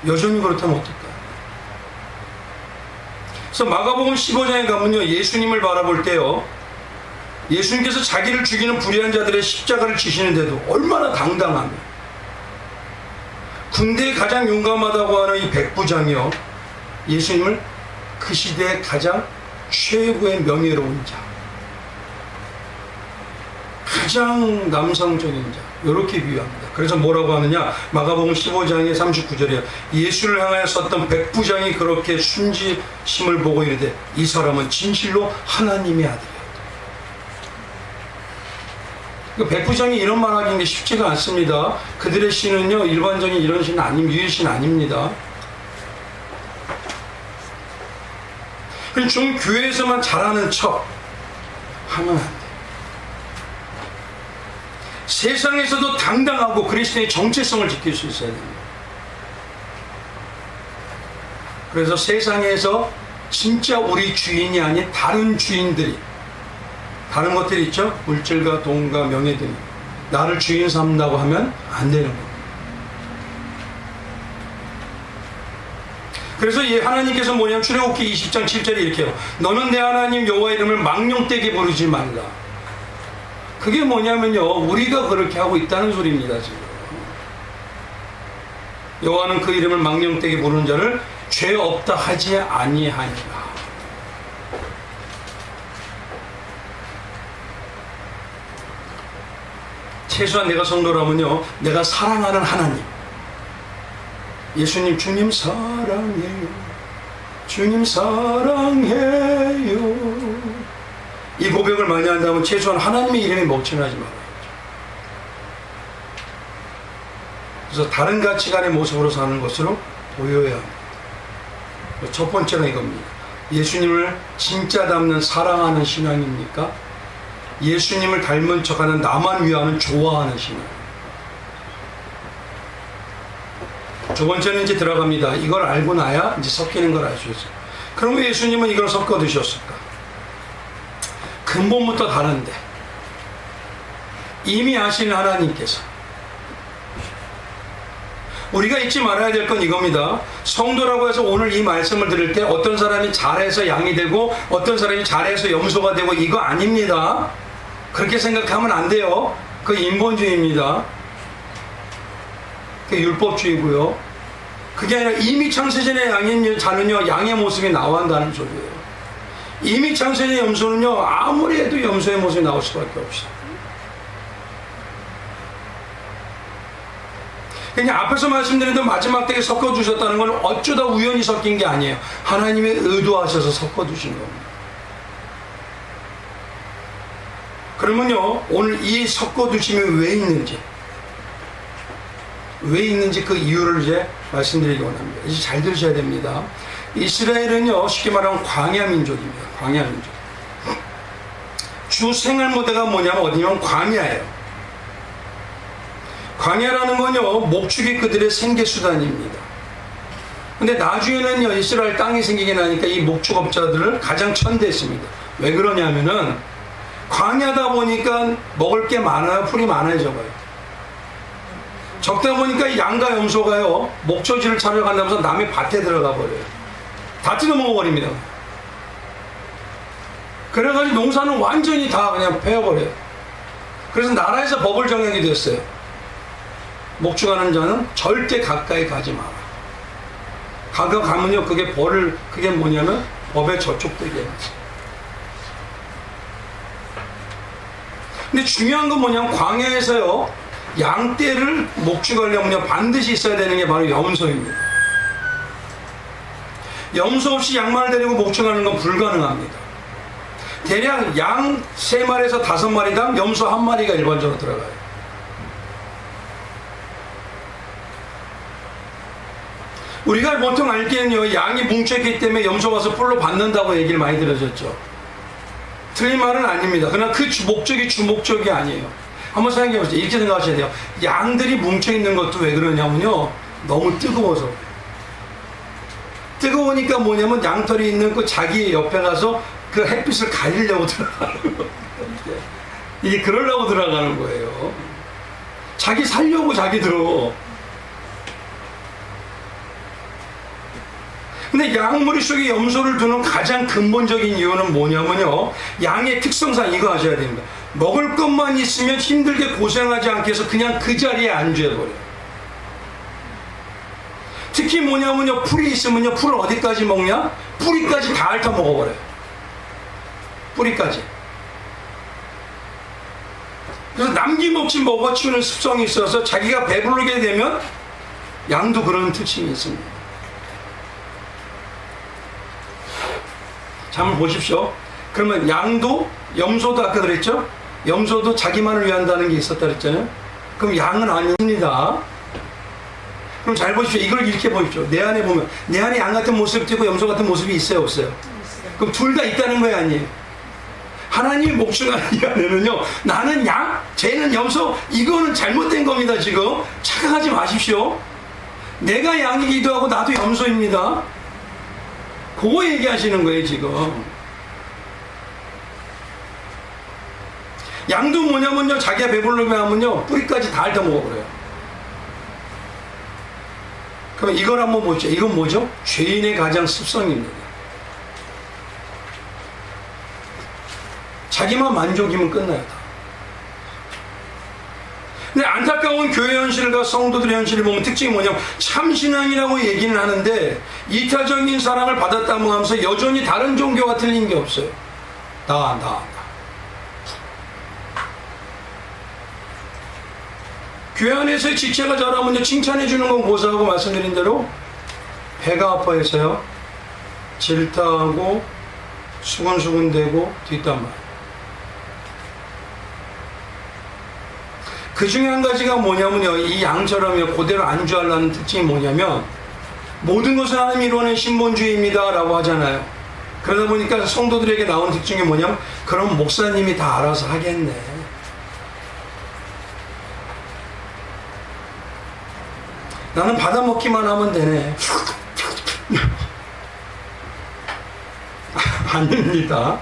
여전히 그렇다면 어떨까요? 그래서 마가복음 15장에 가면요, 예수님을 바라볼 때요, 예수님께서 자기를 죽이는 불의한 자들의 십자가를 지시는데도 얼마나 당당하며, 군대에 가장 용감하다고 하는 이 백부장이요, 예수님을 그 시대의 가장 최고의 명예로운 자, 가장 남성적인 자, 이렇게 비유합니다. 그래서 뭐라고 하느냐? 마가복음 15장의 39절이에요. 예수를 향하여 섰던 백부장이 그렇게 순지심을 보고 이르되 이 사람은 진실로 하나님의 아들이었다. 그 백부장이 이런 말 하기는 게 쉽지가 않습니다. 그들의 신은요, 일반적인 이런 신은 유일신 아닙니다. 좀 교회에서만 잘하는 척 하면 안 돼. 세상에서도 당당하고 그리스도의 정체성을 지킬 수 있어야 됩니다. 그래서 세상에서 진짜 우리 주인이 아닌 다른 주인들이, 다른 것들이 있죠? 물질과 돈과 명예 등이 나를 주인 삼는다고 하면 안 되는 겁니다. 그래서 하나님께서 뭐냐면 출애굽기 20장 7절에 이렇게 해요. 너는 내 하나님 여호와 이름을 망령되게 부르지 말라. 그게 뭐냐면요, 우리가 그렇게 하고 있다는 소리입니다. 지금 여호와는 그 이름을 망령되게 부르는 자를 죄 없다 하지 아니하니라. 최소한 내가 성도라면요, 내가 사랑하는 하나님, 예수님, 주님 사랑해요, 주님 사랑해요, 이 고백을 많이 한다면 최소한 하나님의 이름에 먹칠하지 말아야죠. 그래서 다른 가치관의 모습으로 사는 것으로 보여야 합니다. 첫 번째는 이겁니다. 예수님을 진짜 닮는 사랑하는 신앙입니까? 예수님을 닮은 척하는 나만 위하는 좋아하는 신앙. 두 번째는 이제 들어갑니다. 이걸 알고 나야 이제 섞이는 걸 알 수 있어요. 그럼 왜 예수님은 이걸 섞어 드셨을까? 근본부터 다른데 이미 아시는 하나님께서 우리가 잊지 말아야 될 건 이겁니다. 성도라고 해서 오늘 이 말씀을 들을 때 어떤 사람이 잘해서 양이 되고 어떤 사람이 잘해서 염소가 되고 이거 아닙니다. 그렇게 생각하면 안 돼요. 그 인본주의입니다. 그게 율법주의고요. 그게 아니라 이미 창세전의 양인 자는요 양의 모습이 나와야 한다는 소리예요. 이미 창세전의 염소는요 아무리 해도 염소의 모습이 나올 수밖에 없어요. 그냥 앞에서 말씀드린 대로 마지막 때에 섞어주셨다는 건 어쩌다 우연히 섞인 게 아니에요. 하나님의 의도하셔서 섞어두신 겁니다. 그러면요 오늘 이 섞어두심이 왜 있는지 그 이유를 이제 말씀드리기 원합니다. 이제 잘 들으셔야 됩니다. 이스라엘은요 쉽게 말하면 광야 민족입니다. 광야 민족. 주 생활 무대가 뭐냐면 어디냐면 광야예요. 광야라는 건요 목축이 그들의 생계수단입니다. 근데 나중에는요 이스라엘 땅이 생기게 나니까 이 목축업자들을 가장 천대했습니다. 왜 그러냐면은 광야다 보니까 먹을 게 많아요, 풀이 많아요, 적어요. 적다 보니까 양과 염소가요 목초지를 찾아간다면서 남의 밭에 들어가 버려요. 다 뜯어먹어버립니다. 그래가지고 농사는 완전히 다 그냥 베어버려요. 그래서 나라에서 법을 정하게 됐어요. 목축하는 자는 절대 가까이 가지 마라. 가면요 그게 뭐냐면 법에 저촉되게 해야지. 근데 중요한 건 뭐냐면 광야에서요 양떼를 목축하려면 반드시 있어야 되는 게 바로 염소입니다. 염소 없이 양만을 데리고 목축하는 건 불가능합니다. 대략 양 3마리에서 5마리당 염소 1마리가 일반적으로 들어가요. 우리가 보통 알기에는요 양이 뭉쳐있기 때문에 염소가 와서 뿔로 받는다고 얘기를 많이 들으셨죠. 틀린 말은 아닙니다. 그러나 그 목적이 주목적이 아니에요. 한번 생각해보세요. 이렇게 생각하셔야 돼요. 양들이 뭉쳐있는 것도 왜 그러냐면요 너무 뜨거워서. 뜨거우니까 뭐냐면 양털이 있는 그 자기 옆에 가서 그 햇빛을 가리려고 들어가는 거예요. 이게 그러려고 들어가는 거예요. 자기 살려고 자기들어. 근데 양 머릿속에 염소를 두는 가장 근본적인 이유는 뭐냐면요 양의 특성상 이거 아셔야 됩니다. 먹을 것만 있으면 힘들게 고생하지 않게 해서 그냥 그 자리에 안주해버려요. 특히 뭐냐면요 풀이 있으면요 풀을 어디까지 먹냐? 뿌리까지 다 핥아 먹어버려요. 뿌리까지. 그래서 남김없이 먹어치우는 습성이 있어서 자기가 배부르게 되면 양도 그런 특징이 있습니다. 자, 한번 보십시오. 그러면 양도 염소도 아까 그랬죠? 염소도 자기만을 위한다는 게 있었다 그랬잖아요. 그럼 양은 아닙니다. 그럼 잘 보십시오. 이걸 이렇게 보십시오. 내 안에 보면 내 안에 양 같은 모습이 있고 염소 같은 모습이 있어요, 없어요? 그럼 둘 다 있다는 거예요, 아니에요? 하나님이 목축하는 이 안에는요 나는 양, 쟤는 염소, 이거는 잘못된 겁니다. 지금 착각하지 마십시오. 내가 양이기도 하고 나도 염소입니다. 그거 얘기하시는 거예요 지금. 양도 뭐냐면요 자기가 배부르면 하면요 뿌리까지 다 핥아 먹어버려요. 그럼 이걸 한번 보죠. 이건 뭐죠? 죄인의 가장 습성입니다. 자기만 만족이면 끝나요 다. 근데 안타까운 교회 현실과 성도들의 현실을 보면 특징이 뭐냐면 참신앙이라고 얘기는 하는데 이타적인 사랑을 받았다고 하면서 여전히 다른 종교가 틀린 게 없어요. 나. 교회 안에서의 지체가 자라면요 칭찬해 주는 건 고사하고 말씀드린 대로 배가 아파해서요 질타하고 수근수근대고 뒷담화. 그 중에 한 가지가 뭐냐면요 이 양처럼요 그대로 안주하려는 특징이 뭐냐면 모든 것을 하나님이 이루어낸 신본주의입니다 라고 하잖아요. 그러다 보니까 성도들에게 나오는 특징이 뭐냐면 그럼 목사님이 다 알아서 하겠네. 나는 받아먹기만 하면 되네. 아닙니다.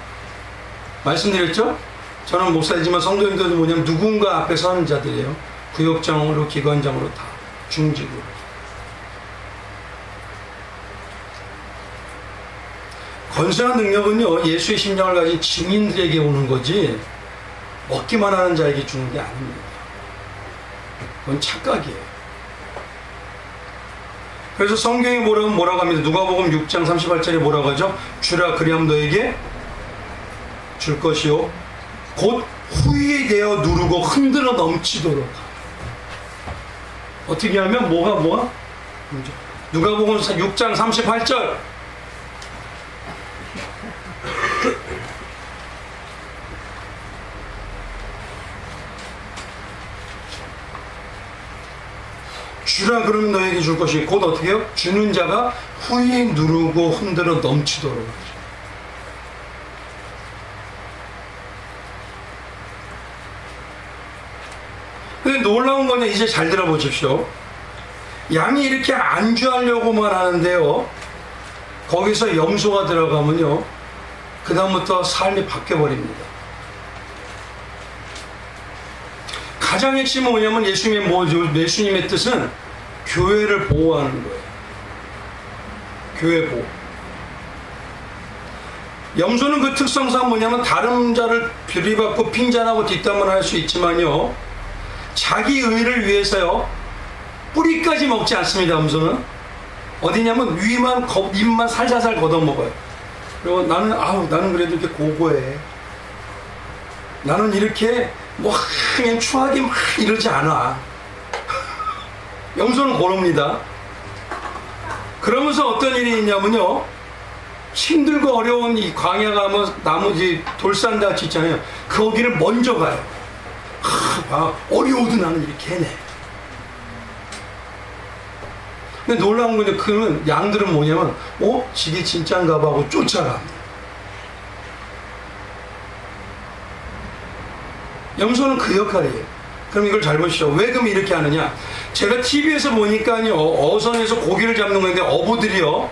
말씀드렸죠? 저는 목사이지만 성도님들도 뭐냐면 누군가 앞에 서는 자들이에요. 구역장으로 기관장으로 다 중직으로. 권세와 능력은요, 예수의 심장을 가진 증인들에게 오는 거지 먹기만 하는 자에게 주는 게 아닙니다. 그건 착각이에요. 그래서 성경이 뭐라고 합니다. 누가복음 6장 38절에 뭐라고 하죠? 주라 그리하면 너에게 줄 것이요 곧 후에 되어 누르고 흔들어 넘치도록. 어떻게 하면 뭐가? 누가복음 6장 38절. 주라 그러면 너에게 줄 것이 곧 어떻게 해요? 주는 자가 후에 누르고 흔들어 넘치도록 하죠. 근데 놀라운 거는 이제 잘 들어보십시오. 양이 이렇게 안주하려고만 하는데요, 거기서 염소가 들어가면요, 그 다음부터 삶이 바뀌어버립니다. 가장 핵심은 뭐냐면 예수님의 뜻은 교회를 보호하는 거예요. 교회 보호. 염소는 그 특성상 뭐냐면 다른 자를 비리받고 핀잔하고 뒷담을 할 수 있지만요, 자기 의를 위해서요 뿌리까지 먹지 않습니다. 염소는 어디냐면 위만 잎만 살살살 걷어먹어요. 그리고 나는 그래도 이렇게 고고해. 나는 이렇게 그냥 추하게 막 이러지 않아. 염소는 그럽니다. 그러면서 어떤 일이 있냐면요, 힘들고 어려운 이 광야 가면 나머지 돌산같이 있잖아요. 거기를 먼저 가요. 어려워도 나는 이렇게 해내. 근데 놀라운 건데, 그러면 양들은 뭐냐면, 지게 진짠가 봐 하고 쫓아갑니다. 염소는 그 역할이에요. 그럼 이걸 잘 보시죠. 왜 그럼 이렇게 하느냐? 제가 TV에서 보니까요, 어선에서 고기를 잡는 건데, 어부들이요,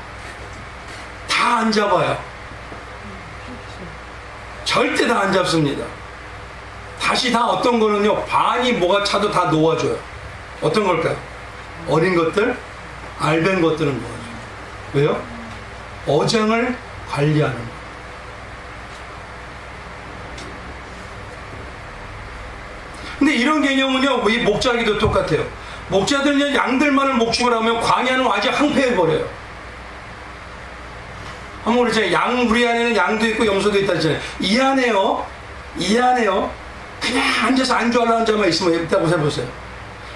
다 안 잡아요. 절대 다 안 잡습니다. 다시 다 어떤 거는요, 반이 뭐가 차도 다 놓아줘요. 어떤 걸까요? 어린 것들, 알밴 것들은 놓아줘요. 왜요? 어장을 관리하는 거. 근데 이런 개념은요, 이 목자기도 똑같아요. 목자들은 양들만을 목축을 하면 광야는 아주 황폐해버려요. 한번 그랬잖아요. 우리 안에는 양도 있고 염소도 있다 했잖아요. 이 안에요, 그냥 앉아서 안주하려는 자만 있으면 있다고 해보세요.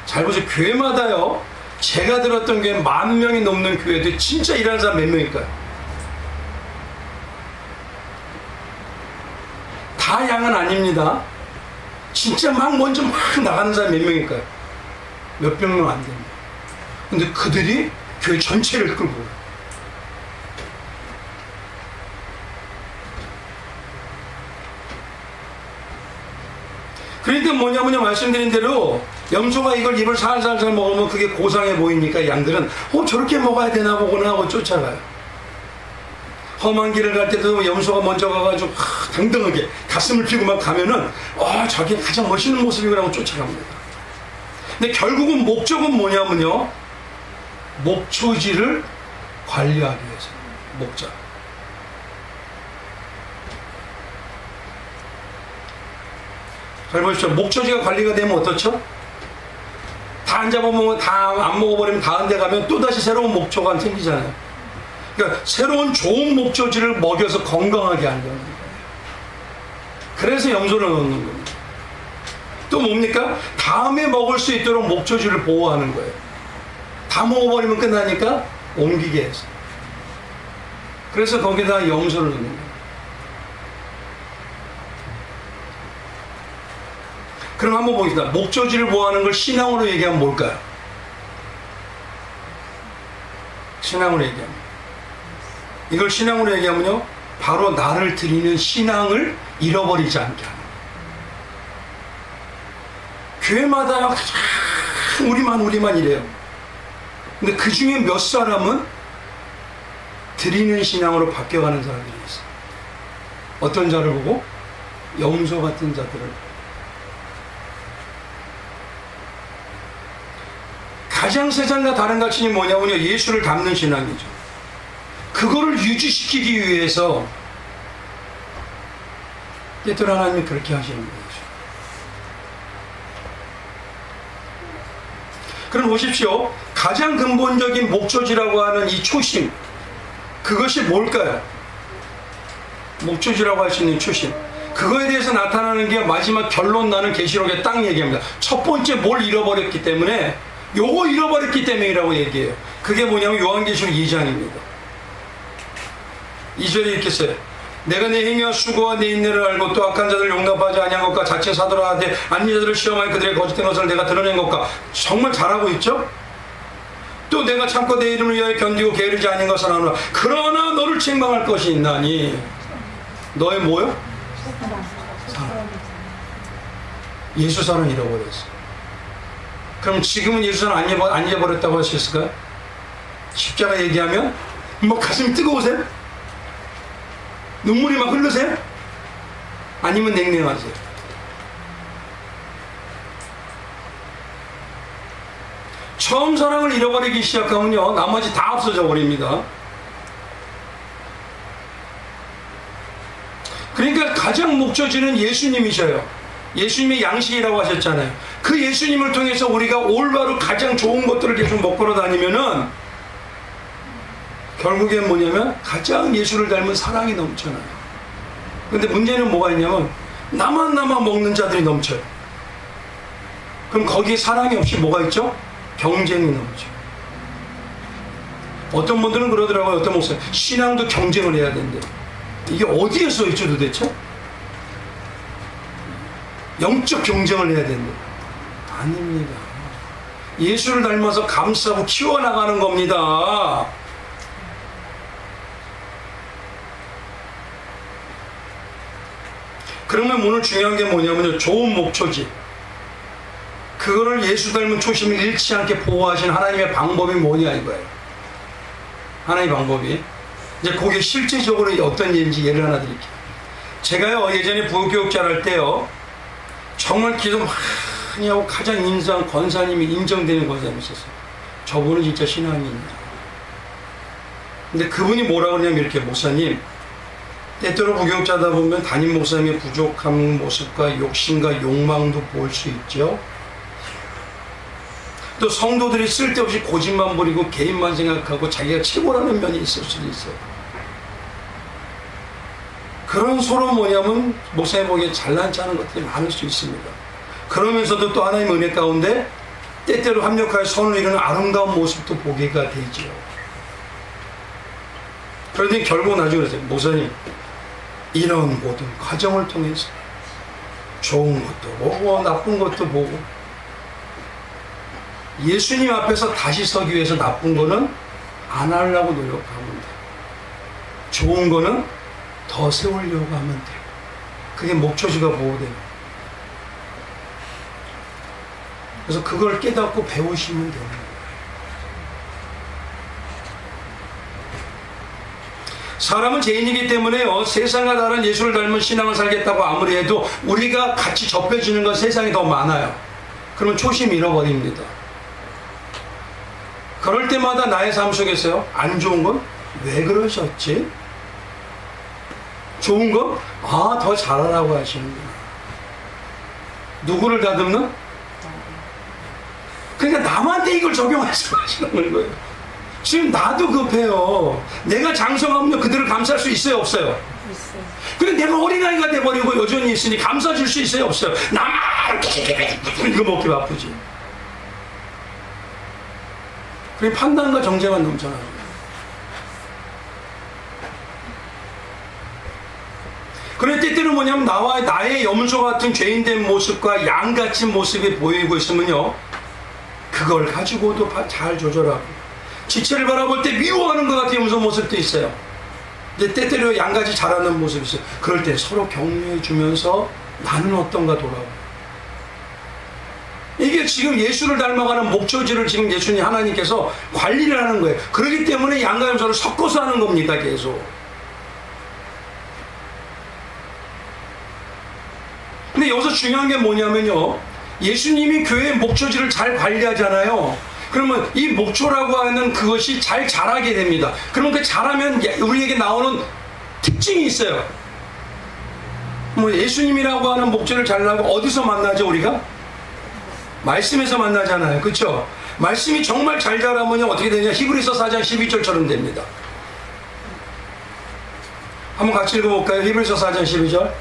잘 보세요. 교회마다요, 제가 들었던 게 10,000명이 넘는 교회도 진짜 일하는 사람 몇 명일까요? 다 양은 아닙니다. 진짜 먼저 나가는 사람 몇 명일까요? 몇백 명 안 됩니다. 근데 그들이 교회 전체를 끌고 가요. 그러니까 뭐냐면요, 말씀드린 대로 염소가 이걸 입을 살살살 먹으면 그게 고상해 보이니까 양들은 저렇게 먹어야 되나 보구나 하고 쫓아가요. 험한 길을 갈 때도 염소가 먼저 가가지고 당당하게 가슴을 피고 막 가면은 저게 가장 멋있는 모습이라고 쫓아갑니다. 근데 결국은 목적은 뭐냐면요, 목초지를 관리하기 위해서. 목자. 잘 보십시오. 목초지가 관리가 되면 어떻죠? 다 안 잡아먹으면, 다 안 먹어버리면 다른 데 가면 또다시 새로운 목초가 생기잖아요. 그러니까 새로운 좋은 목초지를 먹여서 건강하게 하려는 거예요. 그래서 염소를 넣는 겁니다. 또 뭡니까? 다음에 먹을 수 있도록 목초지를 보호하는 거예요. 다 먹어버리면 끝나니까 옮기게 해서. 그래서 거기다 염소를 넣는 거예요. 그럼 한번 보겠습니다. 목초지를 보호하는 걸 신앙으로 얘기하면 뭘까요? 신앙으로 얘기하면. 이걸 신앙으로 얘기하면요, 바로 나를 드리는 신앙을 잃어버리지 않게 하는 거예요. 교회마다 우리만 이래요. 근데 그 중에 몇 사람은 드리는 신앙으로 바뀌어가는 사람들이 있어요. 어떤 자를 보고? 염소 같은 자들을 보고. 가장 세상과 다른 가치는 뭐냐면요, 예수를 닮는 신앙이죠. 그거를 유지시키기 위해서 때때로 하나님이 그렇게 하시는 거죠. 그럼 보십시오. 가장 근본적인 목초지라고 하는 이 초심, 그것이 뭘까요? 목초지라고 할 수 있는 초심, 그거에 대해서 나타나는 게 마지막 결론 나는 계시록에 딱 얘기합니다. 첫 번째 뭘 잃어버렸기 때문에, 요거 잃어버렸기 때문이라고 얘기해요. 그게 뭐냐면 요한계시록 2장입니다. 2절에 이렇게 써요. 내가 내 행위와 수고와 내 인내를 알고 또 악한 자들을 용납하지 아니한 것과 자칭 사도라 하되 아닌 자들을 시험하여 그들의 거짓된 것을 내가 드러낸 것과, 정말 잘하고 있죠? 또 내가 참고 내 이름을 위하여 견디고 게으르지 아닌 것을 아노라. 그러나 너를 책망할 것이 있나니 너의 뭐요? 사랑. 예수 사랑 잃어버렸어. 그럼 지금은 예수 사랑 안 잃어버렸다고 할 수 있을까요? 십자가 얘기하면 뭐 가슴이 뜨거우세요? 눈물이 막 흐르세요? 아니면 냉랭하세요? 처음 사랑을 잃어버리기 시작하면요, 나머지 다 없어져 버립니다. 그러니까 가장 목적지는 예수님이셔요. 예수님의 양식이라고 하셨잖아요. 그 예수님을 통해서 우리가 올바로 가장 좋은 것들을 계속 먹고 다니면은 결국엔 뭐냐면 가장 예수를 닮은 사랑이 넘쳐나요. 근데 문제는 뭐가 있냐면 나만 먹는 자들이 넘쳐요. 그럼 거기에 사랑이 없이 뭐가 있죠? 경쟁이 넘쳐. 어떤 분들은 그러더라고요. 어떤 목사님, 신앙도 경쟁을 해야 된대. 이게 어디에 써 있죠 도대체? 영적 경쟁을 해야 된대. 아닙니다. 예수를 닮아서 감싸고 키워나가는 겁니다. 그러면 오늘 중요한 게 뭐냐면요, 좋은 목초지, 그거를 예수 닮은 초심을 잃지 않게 보호하신 하나님의 방법이 뭐냐 이거예요. 하나님의 방법이, 이제 그게 실제적으로 어떤 일인지 예를 하나 드릴게요. 제가요 예전에 부교육자를 할 때요, 정말 기도 많이 하고 가장 인상 권사님이 인정되는 권사님이 있었어요. 저분은 진짜 신앙이 있다. 근데 그분이 뭐라고 그러냐면 이렇게, 목사님, 때때로 부교육자다 보면 담임 목사님의 부족한 모습과 욕심과 욕망도 볼 수 있죠. 또 성도들이 쓸데없이 고집만 부리고 개인만 생각하고 자기가 최고라는 면이 있을 수도 있어요. 그런 서로 뭐냐면 목사님 보기에 잘난 체하는 것들이 많을 수 있습니다. 그러면서도 또 하나님의 은혜 가운데 때때로 합력하여 선을 이루는 아름다운 모습도 보기가 되죠. 그런데 결국 나중에 그러세요. 목사님, 이런 모든 과정을 통해서 좋은 것도 보고 나쁜 것도 보고 예수님 앞에서 다시 서기 위해서 나쁜 거는 안 하려고 노력하면 돼요. 좋은 거는 더 세우려고 하면 돼요. 그게 목초지가 보호돼요. 그래서 그걸 깨닫고 배우시면 되는 거예요. 사람은 죄인이기 때문에요, 세상과 다른 예수를 닮은 신앙을 살겠다고 아무리 해도 우리가 같이 접해지는 건 세상이 더 많아요. 그러면 초심 잃어버립니다. 그럴 때마다 나의 삶 속에서요, 안 좋은 건 왜 그러셨지? 좋은 건 더 잘하라고 하시는구나. 누구를 다듬는? 그러니까 남한테 이걸 적용해서 하시는 거예요. 지금 나도 급해요. 내가 장성하면 그들을 감쌀 수 있어요, 없어요? 있어요. 근데 내가 어린아이가 돼버리고 여전히 있으니 감싸줄 수 있어요, 없어요? 나만 이거 먹기 바쁘지. 그게 판단과 정죄만 넘쳐나요. 그럴 때때는 뭐냐면 나의 염소 같은 죄인된 모습과 양 같은 모습이 보이고 있으면요, 그걸 가지고도 잘 조절하고, 지체를 바라볼 때 미워하는 것 같은 염소 모습도 있어요. 근데 때때로 양같이 자라는 모습이 있어요. 그럴 때 서로 격려해 주면서 나는 어떤가 돌아오고. 이게 지금 예수를 닮아가는 목초지를 지금 예수님 하나님께서 관리를 하는 거예요. 그렇기 때문에 양과 염소를 섞어서 하는 겁니다, 계속. 근데 여기서 중요한 게 뭐냐면요, 예수님이 교회의 목초지를 잘 관리하잖아요. 그러면 이 목초라고 하는 그것이 잘 자라게 됩니다. 그러면 그 자라면 우리에게 나오는 특징이 있어요. 뭐 예수님이라고 하는 목초를 자라고 어디서 만나죠 우리가? 말씀에서 만나잖아요. 그렇죠? 말씀이 정말 잘 자라면 어떻게 되냐? 히브리서 4장 12절처럼 됩니다. 한번 같이 읽어볼까요? 히브리서 4장 12절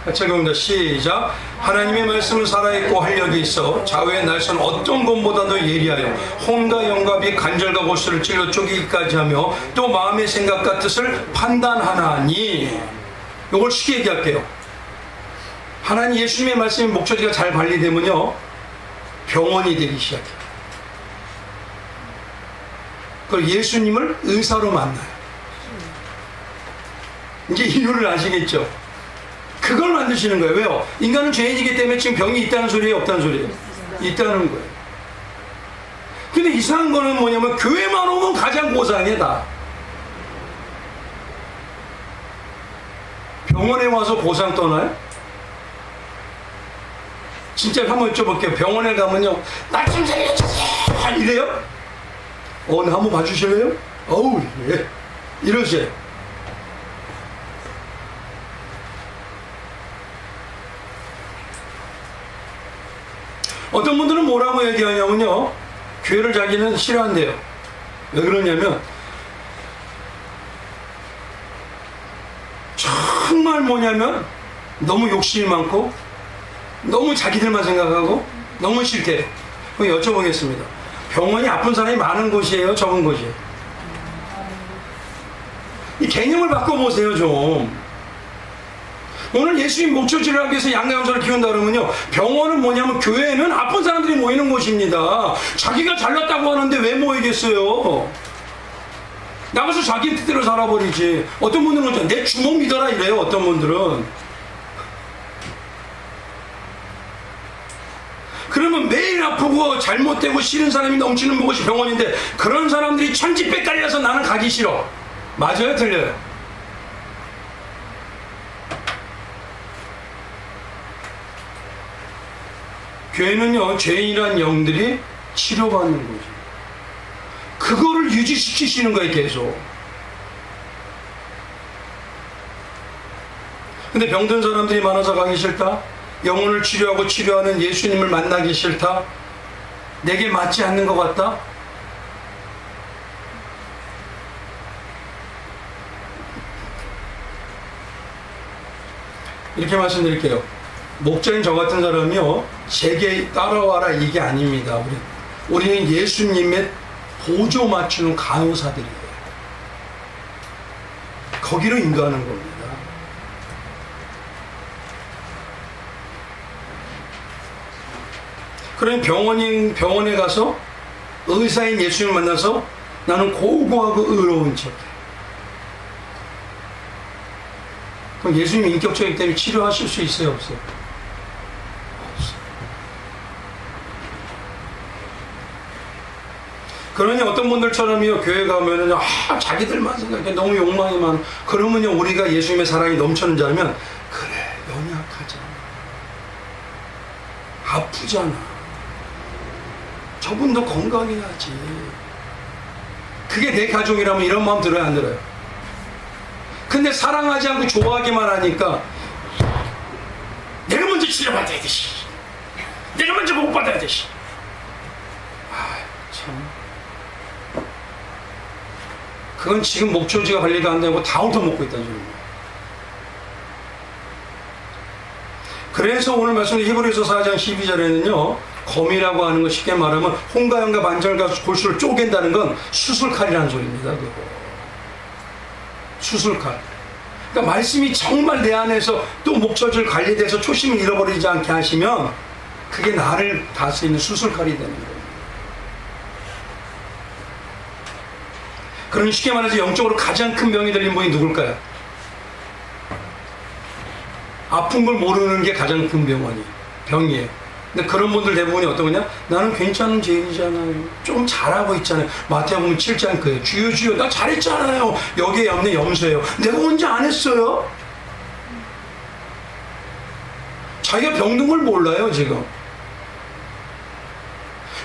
같이 읽어봅니다. 시작. 하나님의 말씀은 살아있고 활력이 있어 좌우의 날선 어떤 것보다도 예리하여 혼과 영과 간절과 골수를 찔러 쪼개기까지 하며 또 마음의 생각과 뜻을 판단하나니. 이걸 쉽게 얘기할게요. 하나님 예수님의 말씀이 목소리가 잘 관리되면요 병원이 되기 시작해요. 그걸 예수님을 의사로 만나요. 이제 이유를 아시겠죠? 그걸 만드시는 거예요. 왜요? 인간은 죄인이기 때문에 지금 병이 있다는 소리예요? 없다는 소리예요? 있다는 거예요. 근데 이상한 거는 뭐냐면 교회만 오면 가장 고상해 다. 병원에 와서 고상 떠나요? 진짜 한번 여쭤볼게요. 병원에 가면요 나 좀 살려주세요 이래요? 네, 한번 봐주실래요? 어우 예. 이러세요. 어떤 분들은 뭐라고 얘기하냐면요 교회를 자기는 싫어한대요. 왜 그러냐면 정말 뭐냐면 너무 욕심이 많고 너무 자기들만 생각하고 너무 싫대요. 그럼 여쭤보겠습니다. 병원이 아픈 사람이 많은 곳이에요? 적은 곳이에요? 이 개념을 바꿔보세요 좀. 오늘 예수님 목초지를 하기 위해서 양가염소를 키운다 그러면요 병원은 뭐냐면 교회는 아픈 사람들이 모이는 곳입니다. 자기가 잘났다고 하는데 왜 모이겠어요? 나가서 자기 뜻대로 살아버리지. 어떤 분들은 내 주먹 믿어라 이래요. 어떤 분들은. 그러면 매일 아프고 잘못되고 싫은 사람이 넘치는 곳이 병원인데 그런 사람들이 천지백갈려서 나는 가기 싫어. 맞아요? 틀려요? 교회는요 죄인이란 영들이 치료받는 거죠. 그거를 유지시키시는 거예요 계속. 근데 병든 사람들이 많아서 가기 싫다? 영혼을 치료하고 치료하는 예수님을 만나기 싫다? 내게 맞지 않는 것 같다? 이렇게 말씀드릴게요. 목자인 저 같은 사람이요 제게 따라와라 이게 아닙니다. 우리는 예수님의 보조 맞추는 간호사들이에요. 거기로 인도하는 겁니다. 그러니 병원에 가서 의사인 예수님을 만나서 나는 고고하고 의로운 척해. 그럼 예수님 인격적이기 때문에 치료하실 수 있어요? 없어요? 없어요. 그러니 어떤 분들처럼요 교회 가면은 자기들만 생각해 너무 욕망이 많아. 그러면요 우리가 예수님의 사랑이 넘치는 자라면 그래 연약하잖아 아프잖아 저분도 건강해야지. 그게 내 가족이라면 이런 마음 들어요 안 들어요? 근데 사랑하지 않고 좋아하기만 하니까 내가 먼저 치료받아야 되지 내가 먼저 못 받아야 되지. 참 그건 지금 목초지가 관리가 안 되고 다 훑어먹고 있다는 소리입니다. 그래서 오늘 말씀 히브리서 4장 12절에는요 검이라고 하는 거 쉽게 말하면 혼과 영과 반절과 골수를 쪼갠다는 건 수술칼이라는 소리입니다. 그거. 수술칼. 그러니까 말씀이 정말 내 안에서 또 목초지를 관리돼서 초심을 잃어버리지 않게 하시면 그게 나를 다스리는 수술칼이 되는 거예요. 그러니 쉽게 말해서 영적으로 가장 큰 병이 들린 분이 누굴까요? 아픈 걸 모르는 게 가장 큰 병이에요. 근데 그런 분들 대부분이 어떤 거냐? 나는 괜찮은 죄인이잖아요. 좀 잘하고 있잖아요. 마태복음 7장 그예요. 주여 주여 나 잘했잖아요. 여기에 없는 염소예요. 내가 언제 안 했어요? 자기가 병든 걸 몰라요 지금.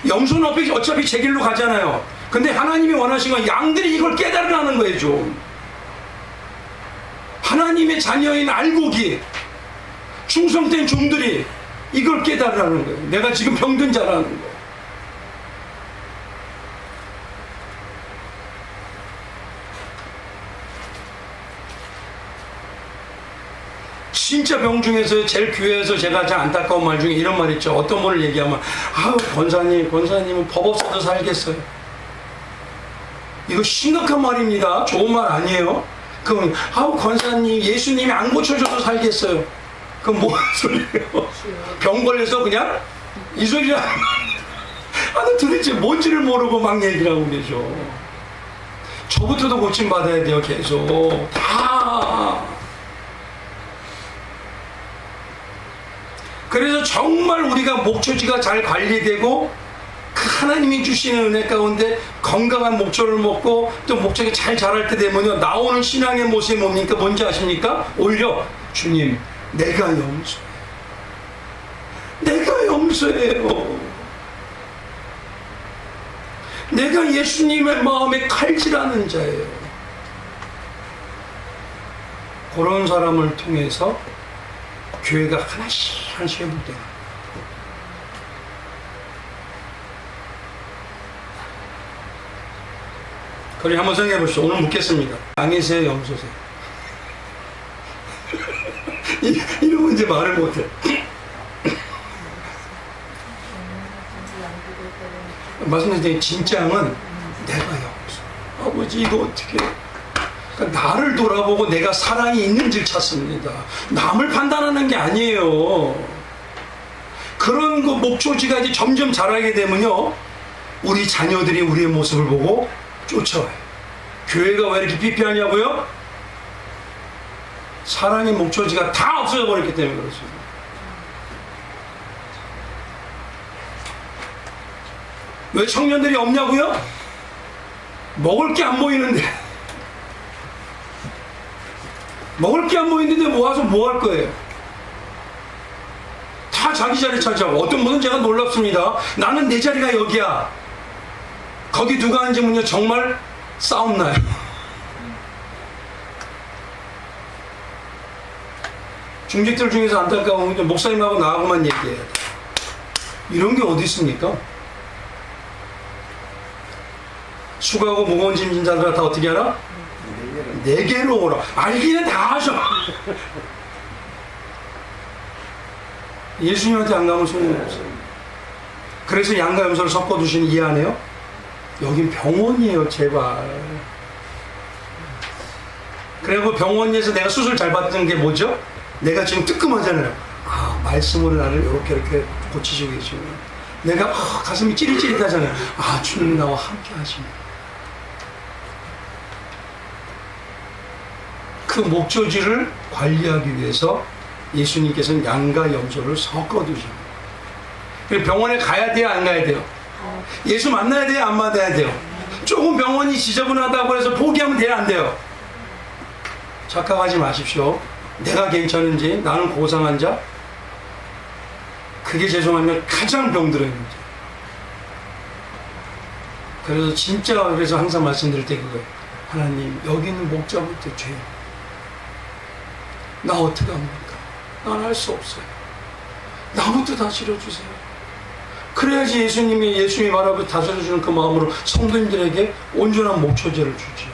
염소는 어차피 제 길로 가잖아요. 근데 하나님이 원하신 건 양들이 이걸 깨달으라는 거예요. 좀 하나님의 자녀인 알곡이, 충성된 종들이 이걸 깨달으라는 거예요. 내가 지금 병든 자라는 거. 진짜 병 중에서 제일 교회에서 제가 가장 안타까운 말 중에 이런 말 있죠. 어떤 분을 얘기하면, 아우 권사님은 법 없어도 살겠어요. 이거 심각한 말입니다. 좋은 말 아니에요. 그럼 아우 권사님, 예수님이 안 고쳐줘도 살겠어요. 그럼 뭔 소리예요? 병 걸려서 그냥 이 소리야. 아, 나 도대체 뭔지를 모르고 막 얘기를 하고 계셔. 저부터도 고침받아야 돼요. 계속 다. 그래서 정말 우리가 목초지가 잘 관리되고 그 하나님이 주시는 은혜 가운데 건강한 목초를 먹고 또 목초가 잘 자랄 때 되면요, 나오는 신앙의 모습이 뭡니까? 뭔지 아십니까? 오히려 주님, 내가 염소예요. 내가 염소예요. 내가 예수님의 마음에 칼질하는 자예요. 그런 사람을 통해서 교회가 하나씩 회복돼요. 그래, 한번 생각해 보시죠. 오늘 묻겠습니다. 양이세요, 염소세요? 이러면 이제 말을 못해. 말씀드린 진짜 양은 내가 염소. 아버지, 이거 어떻게 해? 그러니까 나를 돌아보고 내가 사랑이 있는지를 찾습니다. 남을 판단하는 게 아니에요. 그런 그 목초지가 이제 점점 자라게 되면요, 우리 자녀들이 우리의 모습을 보고 쫓아와요. 교회가 왜 이렇게 피폐하냐고요? 사랑의 목초지가 다 없어져 버렸기 때문에 그렇습니다. 왜 청년들이 없냐고요? 먹을 게 안 보이는데. 먹을 게 안 보이는데 모아서 뭐 할 거예요? 다 자기 자리 차지하고. 어떤 분은 제가 놀랍습니다. 나는 내 자리가 여기야. 거기 누가 앉으면요, 정말 싸움 나요. 중직들 중에서 안타까운 게 목사님하고 나하고만 얘기해야 돼. 이런 게 어디 있습니까? 수고하고 무거운 짐진 자들아 다 어떻게 하라? 내게로 오라. 알기는 다 하셔. 예수님한테 안 가면 소용이 없어요. 그래서 양과 염소를 섞어두시는 이해 안 해요? 여긴 병원이에요, 제발. 그리고 병원에서 내가 수술 잘 받는 게 뭐죠? 내가 지금 뜨끔하잖아요. 아, 말씀으로 나를 이렇게 고치시고 계시고. 내가 가슴이 찌릿찌릿하잖아요. 아, 주님 나와 함께 하시네. 그 목조지를 관리하기 위해서 예수님께서는 양과 염소를 섞어두십니다. 그리고 병원에 가야 돼요, 안 가야 돼요? 예수 만나야 돼요, 안 만나야 돼요? 조금 병원이 지저분하다고 해서 포기하면 돼요, 안 돼요? 착각하지 마십시오. 내가 괜찮은지, 나는 고상한 자, 그게 죄송하면 가장 병들어 있는 자. 그래서 진짜, 그래서 항상 말씀드릴 때 그거예요. 하나님, 여기 있는 목자부터 죄. 나 어떻게 합니까? 난 할 수 없어요. 나부터 다스려주세요. 그래야지 예수님이 말하고 다스려주는 그 마음으로 성도님들에게 온전한 목초제를 주지.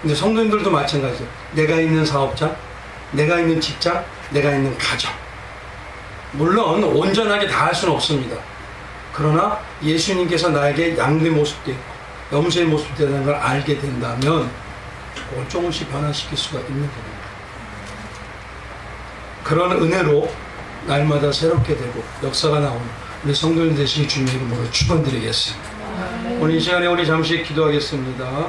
근데 성도님들도 마찬가지예요. 내가 있는 사업자, 내가 있는 직장, 내가 있는 가정. 물론 온전하게 다 할 수는 없습니다. 그러나 예수님께서 나에게 양의 모습도 있고 염소의 모습도 있다는 걸 알게 된다면 그걸 조금씩 변화시킬 수가 있는 겁니다. 그런 은혜로 날마다 새롭게 되고 역사가 나오는 우리 성도님 되시기 주님의 이름으로 축원드리겠습니다. 오늘 이 시간에 우리 잠시 기도하겠습니다.